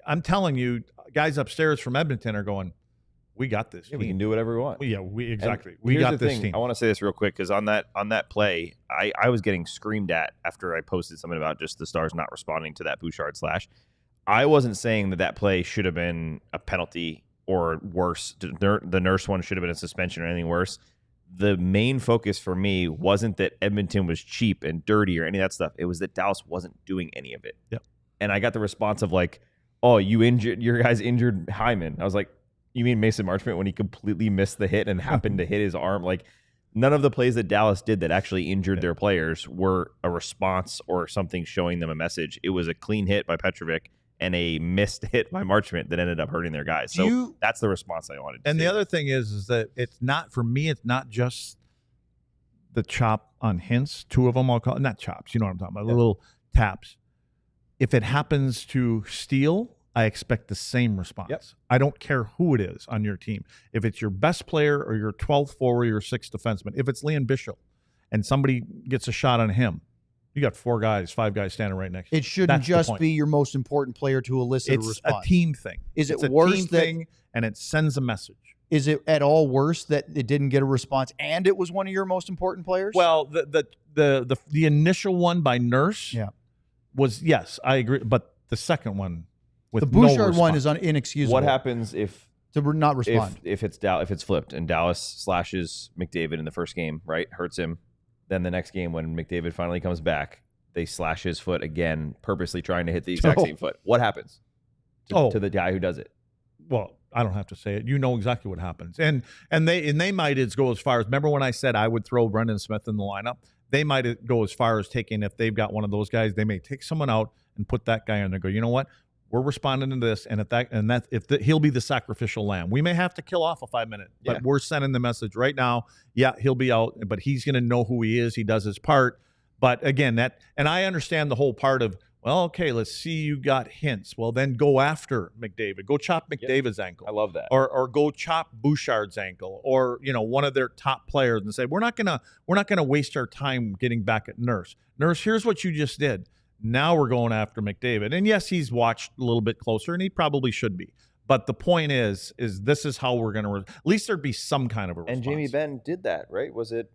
I'm telling you, guys upstairs from Edmonton are going, we got this team. We can do whatever we want. Exactly. We got this team. I want to say this real quick because on that play, I was getting screamed at after I posted something about just the Stars not responding to that Bouchard slash. I wasn't saying that play should have been a penalty or worse. The Nurse one should have been a suspension or anything worse. The main focus for me wasn't that Edmonton was cheap and dirty or any of that stuff. It was that Dallas wasn't doing any of it. Yep. And I got the response of like, oh, your guys injured Hyman. I was like, you mean Mason Marchment when he completely missed the hit and happened to hit his arm? Like, none of the plays that Dallas did that actually injured their players were a response or something showing them a message. It was a clean hit by Petrovic and a missed hit by Marchment that ended up hurting their guys. So that's the response I wanted to see. And the other thing is that it's not, for me, it's not just the chop on Hintz. Two of them, I'll call it, not chops, you know what I'm talking about, little taps. If it happens to Steele, I expect the same response. Yep. I don't care who it is on your team. If it's your best player or your 12th forward or your 6th defenseman, if it's Lian Bichsel and somebody gets a shot on him, you got 5 guys standing right next to you. It shouldn't just be your most important player to elicit a response. It's a team thing. Is it it's worse a team thing, and it sends a message. Is it at all worse that it didn't get a response and it was one of your most important players? Well, the initial one by Nurse was, yes, I agree, but the second one with the Bouchard no one is inexcusable. What happens if to not respond? If it's flipped and Dallas slashes McDavid in the first game, right, hurts him, then the next game when McDavid finally comes back, they slash his foot again, purposely trying to hit the exact same foot. What happens to the guy who does it? Well, I don't have to say it. You know exactly what happens. And they might go as far as, remember when I said I would throw Brendan Smith in the lineup? They might go as far as taking, if they've got one of those guys, they may take someone out and put that guy in there and go, you know what? We're responding to this, and he'll be the sacrificial lamb. We may have to kill off a 5-minute, but we're sending the message right now. Yeah, he'll be out, but he's going to know who he is. He does his part. But again, and I understand the whole part of, well, okay, let's see, you got Hintz. Well, then go after McDavid. Go chop McDavid's ankle. I love that. Or go chop Bouchard's ankle, or one of their top players, and say, we're not gonna waste our time getting back at Nurse. Nurse, here's what you just did. Now we're going after McDavid. And yes, he's watched a little bit closer, and he probably should be. But the point is this is how we're going to, at least there'd be some kind of a response. And Jamie Benn did that, right? Was that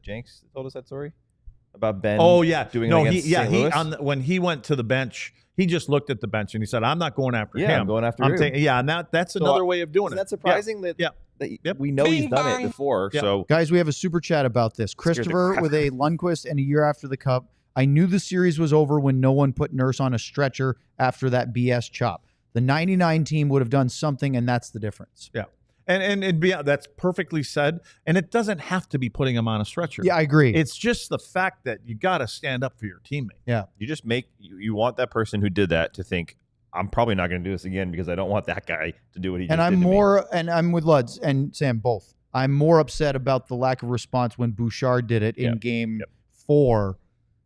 Jenks that told us that story about Ben? Oh yeah, doing it against St. Louis? When he went to the bench, he just looked at the bench and he said, "I'm not going after him. I'm going after you." And that's another way of doing it. Isn't that surprising that we know he's done it before? Yeah. So guys, we have a super chat about this. Christopher with a Lundqvist and a year after the Cup. I knew the series was over when no one put Nurse on a stretcher after that BS chop. The 99 team would have done something, and that's the difference. Yeah. And that's perfectly said. And it doesn't have to be putting him on a stretcher. Yeah, I agree. It's just the fact that you got to stand up for your teammate. Yeah. you just you want that person who did that to think, I'm probably not going to do this again because I don't want that guy to do what he just and did to me. And I'm with Luds and Sam both. I'm more upset about the lack of response when Bouchard did it in game 4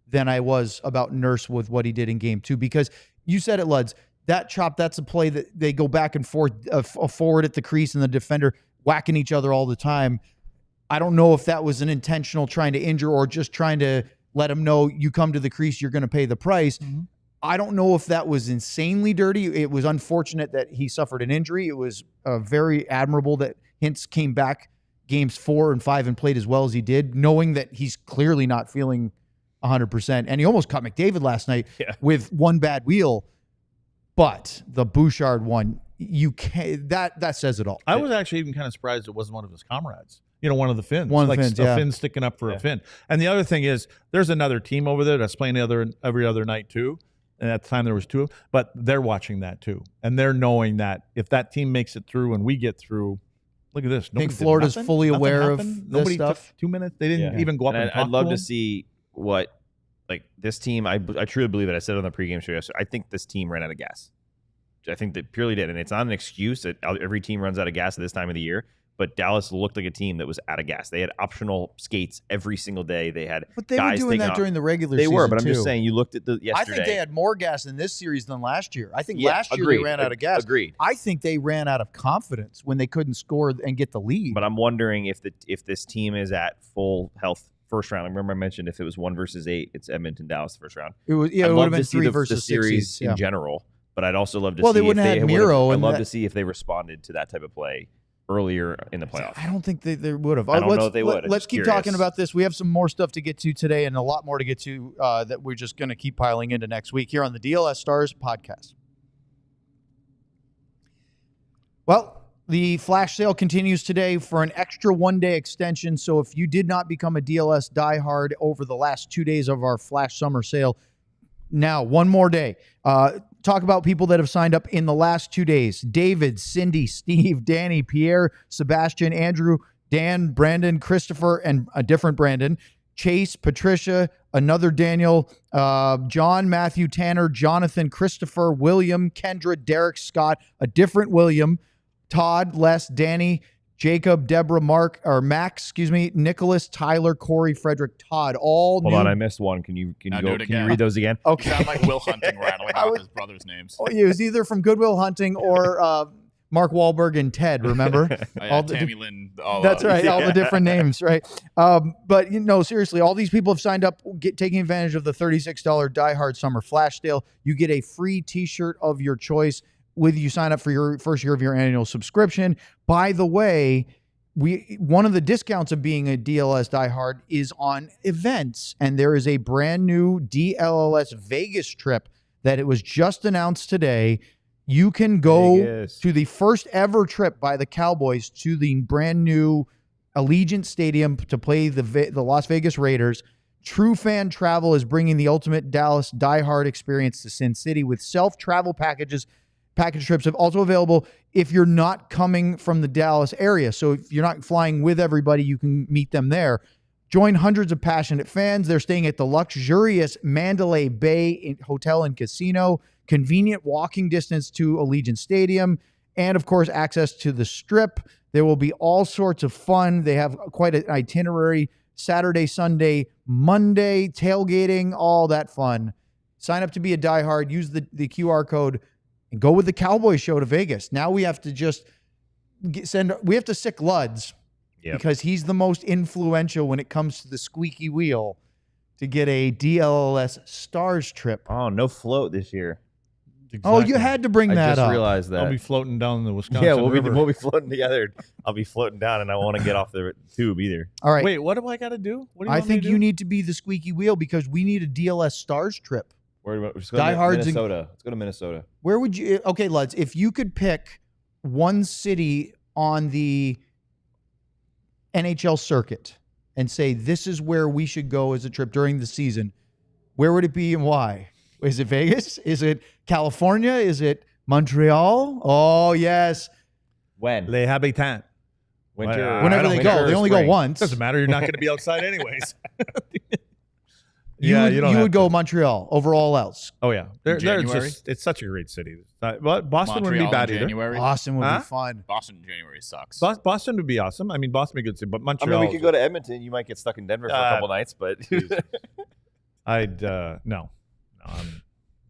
than I was about Nurse with what he did in game 2, because you said it, Luds. That chop, that's a play that they go back and forth, a forward at the crease and the defender whacking each other all the time. I don't know if that was an intentional trying to injure or just trying to let him know you come to the crease, you're going to pay the price. Mm-hmm. I don't know if that was insanely dirty. It was unfortunate that he suffered an injury. It was very admirable that Hintz came back games 4 and 5 and played as well as he did, knowing that he's clearly not feeling 100%. And he almost caught McDavid last night with one bad wheel. But the Bouchard one, you can't. That says it all. I was actually even kind of surprised it wasn't one of his comrades. One of the Finns. One of the Finns, a Finn sticking up for a Finn. And the other thing is, there's another team over there that's playing every other night too. And at the time there was 2, but they're watching that too, and they're knowing that if that team makes it through and we get through, look at this. I think Florida's fully aware of this stuff. Took 2 minutes. They didn't even go up and talk I'd love to to see what. Like this team, I truly believe it. I said it on the pregame show yesterday. I think this team ran out of gas. I think they purely did. And it's not an excuse that every team runs out of gas at this time of the year. But Dallas looked like a team that was out of gas. They had optional skates every single day. They had But they guys were doing that off. during the regular They season, were, but I'm too. just saying, you looked at the yesterday. I think they had more gas in this series than last year. I think last year they ran out of gas. Agreed. I think they ran out of confidence when they couldn't score and get the lead. But I'm wondering if this team is at full health first round. I remember I mentioned if it was 1 versus 8, it's Edmonton, Dallas first round. It would have been 3 versus the series 6 in general. But I'd also love to Well, see they wouldn't if have had Miro. I'd love to see if they responded to that type of play earlier in the playoffs. I don't think they would have. I don't know if they would. Let's keep talking about this. We have some more stuff to get to today and a lot more to get to that we're just going to keep piling into next week here on the DLS Stars podcast. Well, the flash sale continues today for an extra 1-day extension. So if you did not become a DLS diehard over the last 2 days of our flash summer sale, now one more day. Talk about people that have signed up in the last 2 days. David, Cindy, Steve, Danny, Pierre, Sebastian, Andrew, Dan, Brandon, Christopher, and a different Brandon, Chase, Patricia, another Daniel, John, Matthew, Tanner, Jonathan, Christopher, William, Kendra, Derek, Scott, a different William, Todd, Les, Danny, Jacob, Deborah, Max, Nicholas, Tyler, Corey, Frederick, Todd, all Hold new. on, I missed one. Can you Now do it Can you again. read those again? Okay. Sound like Will Hunting rattling off his brother's names. Oh, it was either from Goodwill Hunting or Mark Wahlberg and Ted, remember? Tammy Lynn. That's right, all the different names, right? But, seriously, all these people have signed up, taking advantage of the $36 Die Hard Summer Flash Sale. You get a free T-shirt of your choice with you sign up for your first year of your annual subscription. By the way, one of the discounts of being a DLS diehard is on events, and there is a brand new DLLS Vegas trip that it was just announced today. You can go to the first ever trip by the Cowboys to the brand new Allegiant Stadium to play the Las Vegas Raiders. True Fan Travel is bringing the ultimate Dallas diehard experience to Sin City with self-travel packages. Package trips are also available if you're not coming from the Dallas area. So if you're not flying with everybody, you can meet them there. Join hundreds of passionate fans. They're staying at the luxurious Mandalay Bay Hotel and Casino, convenient walking distance to Allegiant Stadium, and of course, access to the Strip. There will be all sorts of fun. They have quite an itinerary, Saturday, Sunday, Monday, tailgating, all that fun. Sign up to be a diehard. Use the QR code and go with the Cowboys show to Vegas. Now we have to just sick Luds because he's the most influential when it comes to the squeaky wheel to get a DLLS Stars trip. Oh, no float this year. Oh, you had to bring I that just up. realized that. I'll be floating down the Wisconsin Yeah, River. we'll be floating together. I'll be floating down, and I want to get off the tube either. All right. Wait, what do I got to do? What do you I want me think to you do? need to be the squeaky wheel because we need a DLS Stars trip. Let's go Diehards to in- Minnesota. Let's go to Minnesota. Where would you? Okay, Luds, if you could pick one city on the NHL circuit and say this is where we should go as a trip during the season, where would it be and why? Is it Vegas? Is it California? Is it Montreal? Oh, yes. When? Les Habitants. Winter. I Whenever don't they think go. so. They only go once. Doesn't matter. You're not going to be outside anyways. You would go Montreal over all else. Oh yeah, January? it's such a great city. But Boston wouldn't be Montreal bad in either. January. Boston would Huh? be fun. Boston in January sucks. Boston would be awesome. I mean, Boston would be a good city, but I Montreal. mean, we could go to Edmonton. You might get stuck in Denver for a couple nights, but I'd no. I'm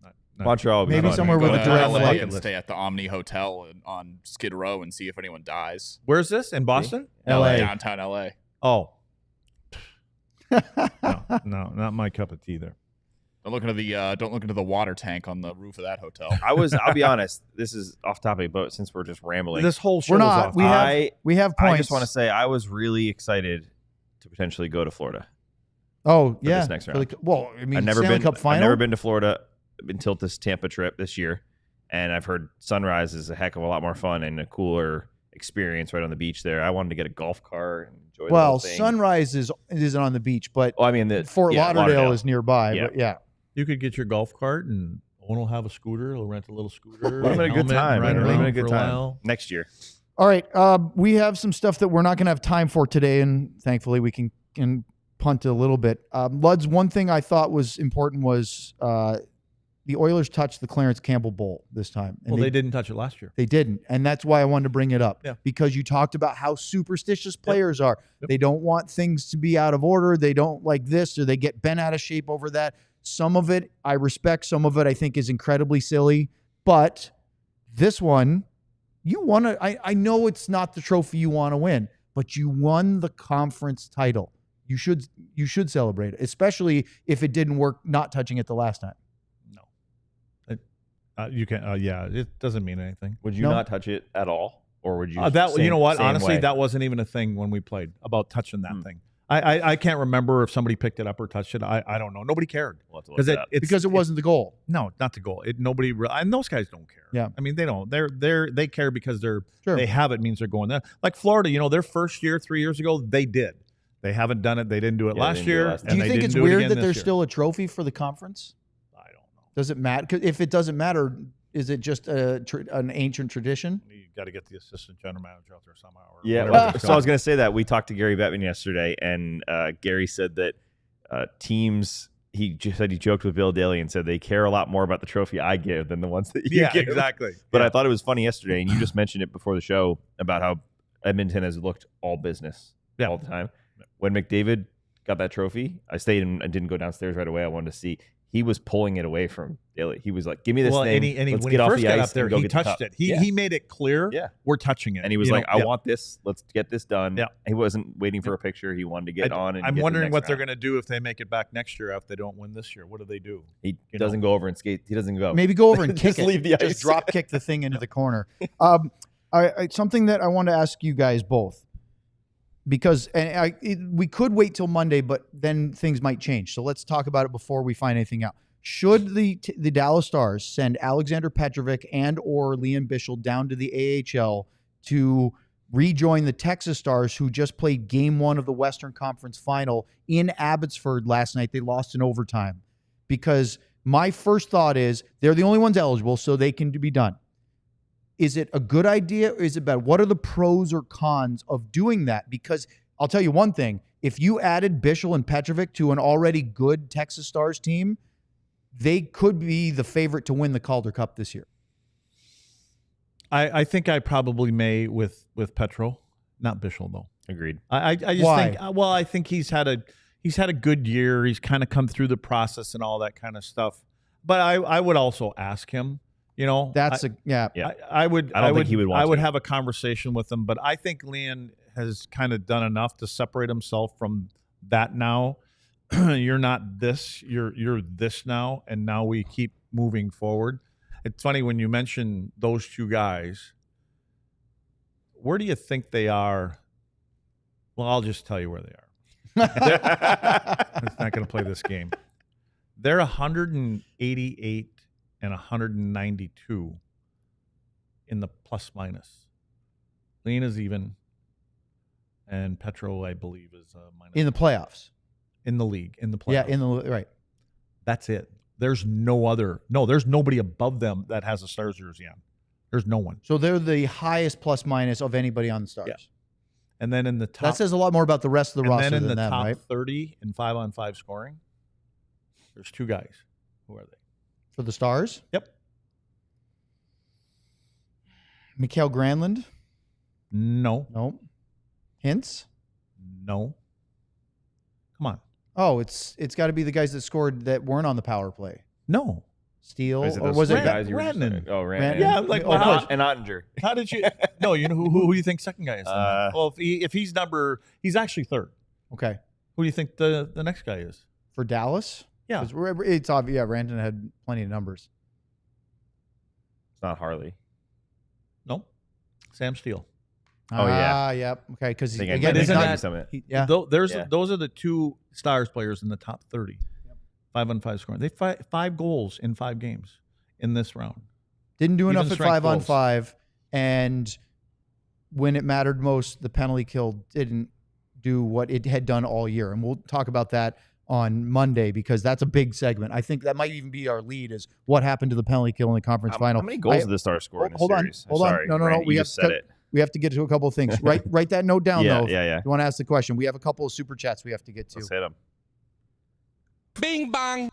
not. Montreal would be Maybe fun. somewhere with Go a to direct LA flight. and stay at the Omni Hotel on Skid Row and see if anyone dies. Where's this in Boston? LA. Downtown LA. Oh, no, not my cup of tea there. Don't look into the water tank on the roof of that hotel. I'll be honest. This is off topic, but since we're just rambling, This whole show We're is not. off. We have points. I just want to say I was really excited to potentially go to Florida. Oh, yeah. this next round. Well, I mean, I've never Stanley been. Cup final. I've never been to Florida until this Tampa trip this year, and I've heard Sunrise is a heck of a lot more fun and a cooler experience right on the beach there. I wanted to get a golf cart and enjoy the whole thing. Sunrise isn't on the beach, but Oh, I mean, Fort Lauderdale is nearby. Yeah. But yeah. You could get your golf cart, and Owen will have a scooter. He'll rent a little scooter. Would have been a good helmet, time. Ride Would have been around a good for time while. next year. All right. We have some stuff that we're not going to have time for today, and thankfully we can punt a little bit. Luds, one thing I thought was important was the Oilers touched the Clarence Campbell Bowl this time. And Well, they didn't touch it last year. They didn't. And that's why I wanted to bring it up. Yeah. Because you talked about how superstitious players are. Yep. They don't want things to be out of order. They don't like this, or they get bent out of shape over that. Some of it I respect. Some of it I think is incredibly silly. But this one, you want to, I know it's not the trophy you want to win, but you won the conference title. You should celebrate it, especially if it didn't work not touching it the last time. You can, yeah, it doesn't mean anything. Would you not touch it at all, or would you? You know what? Honestly, way? that wasn't even a thing when we played about touching that thing. I can't remember if somebody picked it up or touched it. I don't know. Nobody cared because it wasn't the goal. No, not the goal. And those guys don't care. Yeah, I mean they don't. They care because Sure. they have it means they're going there. Like Florida, their first year 3 years ago, they did. They haven't done it. They didn't do it last year. Do you think it's weird that there's still a trophy for the conference? I don't know. Does it matter? 'Cause if it doesn't matter, is it just an ancient tradition? You got to get the assistant general manager out there somehow. Yeah. So I was going to say that we talked to Gary Bettman yesterday, and Gary said that teams. He just said he joked with Bill Daly and said they care a lot more about the trophy I give than the ones that you give. Exactly. But I thought it was funny yesterday, and you just mentioned it before the show about how Edmonton has looked all business all the time. When McDavid got that trophy, I stayed and I didn't go downstairs right away. I wanted to see. He was pulling it away from Daly. He was like, "Give me this thing. And Let's when get he off first the got ice up there, and go he get the touched cup." it. He made it clear. Yeah. We're touching it. And he was like, "I want this. Let's get this done." Yeah. He wasn't waiting for a picture. He wanted to get on. And I'm get wondering the what next they're round. going to do if they make it back next year after they don't win this year. What do they do? He doesn't go over and skate. He doesn't go. Maybe go over and kick Just it. leave the ice. Just drop kick the thing into the corner. Something that I want to ask you guys both, because we could wait till Monday, but then things might change. So let's talk about it before we find anything out. Should the Dallas Stars send Alexander Petrovic and or Lian Bichsel down to the AHL to rejoin the Texas Stars, who just played Game 1 of the Western Conference Final in Abbotsford last night? They lost in overtime. Because my first thought is they're the only ones eligible, so they can be done. Is it a good idea or is it bad? What are the pros or cons of doing that? Because I'll tell you one thing. If you added Bichsel and Petrovic to an already good Texas Stars team, they could be the favorite to win the Calder Cup this year. I think I probably may with Petro, not Bichsel though. Agreed. I just Why? think I think he's had a good year. He's kind of come through the process and all that kind of stuff. But I would also ask him. I would. I don't think he would want I would to. have a conversation with him. But I think Lian has kind of done enough to separate himself from that now. You're not this. You're this now, and now we keep moving forward. It's funny when you mention those two guys. Where do you think they are? Well, I'll just tell you where they are. It's not going to play this game. They're 188 and 192 in the plus minus. Lian is even, and Petro, I believe, is minus. In the playoffs. In the league, in the playoffs. Yeah, right. That's it. There's there's nobody above them that has a Stars jersey on. There's no one. So they're the highest plus minus of anybody on the Stars. Yeah. And then in the top, that says a lot more about the rest of the roster than them, top right? 30 in 5-on-5 scoring, there's two guys. Who are they? For the Stars? Yep. Mikael Granlund? No. Hints? No. Come on. Oh, it's got to be the guys that scored that weren't on the power play. No. Steele, or was it Rantanen? Oh, Rantanen. Yeah, like and Oettinger. How did you? No, you know who do you think second guy is? Well, if he's he's actually third. Okay. Who do you think the next guy is for Dallas? Yeah, it's obvious. Yeah, Rantanen had plenty of numbers. It's not Harley. No, Sam Steele. Oh yeah. Yep. Okay, because again, those are the two Stars players in the top 30. 5-on-5 scoring. They five goals in 5 games in this round. Didn't do enough at strength 5-on-5, and when it mattered most, the penalty kill didn't do what it had done all year. And we'll talk about that on Monday because that's a big segment. I think that might even be our lead is what happened to the penalty kill in the conference final. How many goals did the Stars score in this series? Hold on. No. We just said it. We have to get to a couple of things. Write that note down, though. Yeah. You want to ask the question. We have a couple of super chats we have to get to. Let's hit them. Bing bang.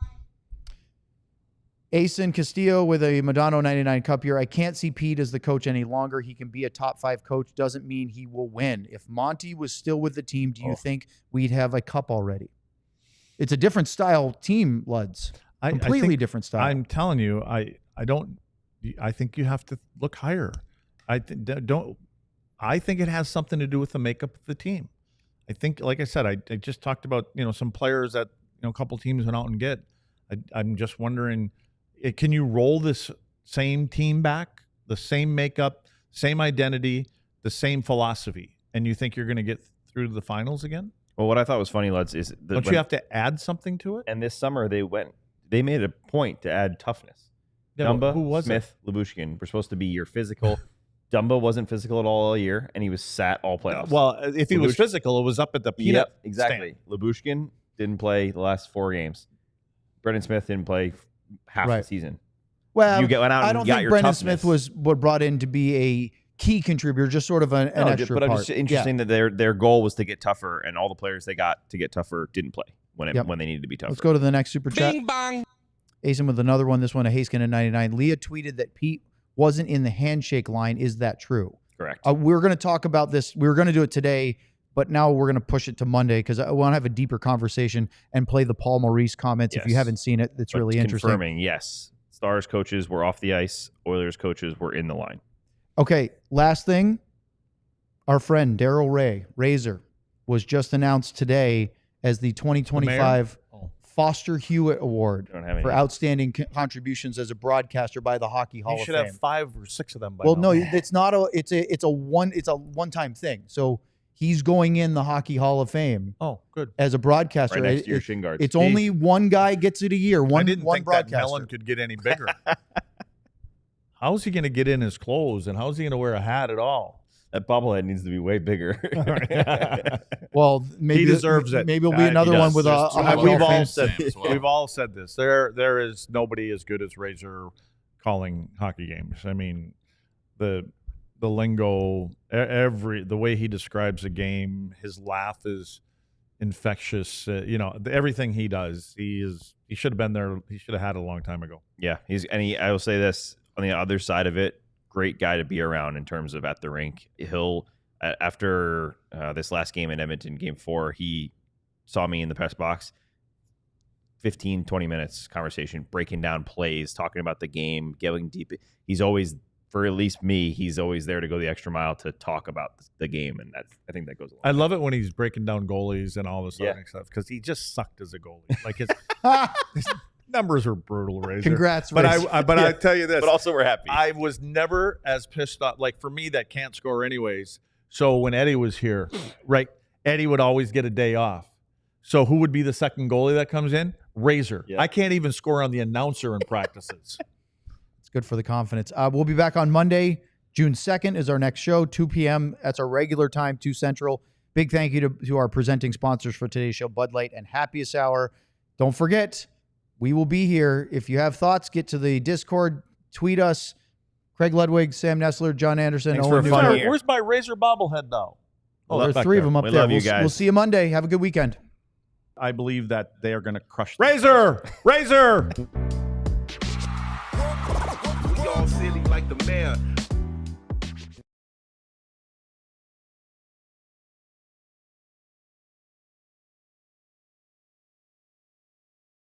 Asen Castillo with a Madonna 99 Cup year. I can't see Pete as the coach any longer. He can be a top 5 coach. Doesn't mean he will win. If Monty was still with the team, do you think we'd have a cup already? It's a different style team, Luds. Completely different style. I'm telling you, I think you have to look higher. I think it has something to do with the makeup of the team. I think, like I said, I just talked about some players that a couple teams went out and get. I'm just wondering, can you roll this same team back, the same makeup, same identity, the same philosophy, and you think you're going to get through to the finals again? Well, what I thought was funny, Luds, is don't you have to add something to it? And this summer they made a point to add toughness. Yeah, Dumba, who was Smith, Lyubushkin were supposed to be your physical. Dumba wasn't physical at all year, and he was sat all playoffs. Well, if he was physical, it was up at the peanut. Yep, exactly. Lyubushkin didn't play the last 4 games. Brendan Smith didn't play half the season. Well, went out I don't think Brendan Smith was brought in to be a key contributor, just sort of an extra but part. It's just interesting that their goal was to get tougher, and all the players they got to get tougher didn't play when they needed to be tougher. Let's go to the next super chat. Bing bang. Asen with another one. This one, a Haskin at 99. Leah tweeted that Pete wasn't in the handshake line. Is that true? Correct. We're going to talk about this. We were going to do it today, but now we're going to push it to Monday because I want to have a deeper conversation and play the Paul Maurice comments. Yes. If you haven't seen it, it's really interesting. Confirming, yes. Stars coaches were off the ice. Oilers coaches were in the line. Okay, last thing. Our friend Daryl Razor was just announced today as the 2025 Foster Hewitt Award for outstanding contributions as a broadcaster by the Hockey Hall of Fame. You should have 5 or 6 of them. Well, no, it's not it's a one-time thing. So he's going in the Hockey Hall of Fame. Oh, good. As a broadcaster, right next to your shin guards. It's only one guy gets it a year. I didn't think broadcaster. that melon could get any bigger. How is he going to get in his clothes, and how is he going to wear a hat at all? That bobblehead needs to be way bigger. Well, maybe he deserves it. Maybe it'll be another one with We've all said this. There is nobody as good as Razor calling hockey games. I mean, the lingo, the way he describes a game, his laugh is infectious. Everything he does, he should have been there. He should have had it a long time ago. Yeah, I will say this on the other side of it. Great guy to be around in terms of at the rink. He'll after this last game in Edmonton, Game 4, he saw me in the press box. 15, 20 minutes conversation, breaking down plays, talking about the game, going deep. He's always, for at least me, he's always there to go the extra mile to talk about the game, and I think that goes a long I love it when he's breaking down goalies and all this other stuff because he just sucked as a goalie. Like Numbers are brutal, Razor. Congrats, but Razor. I tell you this. But also we're happy. I was never as pissed off. Like, for me, that can't score anyways. So when Eddie was here, right, Eddie would always get a day off. So who would be the second goalie that comes in? Razor. Yeah. I can't even score on the announcer in practices. It's good for the confidence. We'll be back on Monday. June 2nd is our next show, 2 p.m. That's our regular time, 2 Central. Big thank you to our presenting sponsors for today's show, Bud Light and Happiest Hour. Don't forget, we will be here. If you have thoughts, get to the Discord, tweet us. Craig Ludwig, Sam Nestler, John Andersen, Thanks Owen for a fun Newkirk. year. Where's my Razor bobblehead now? There's three of them up We there. love you guys. We'll see you Monday. Have a good weekend. I believe that they are going to crush them. Razor! We all silly like the mayor.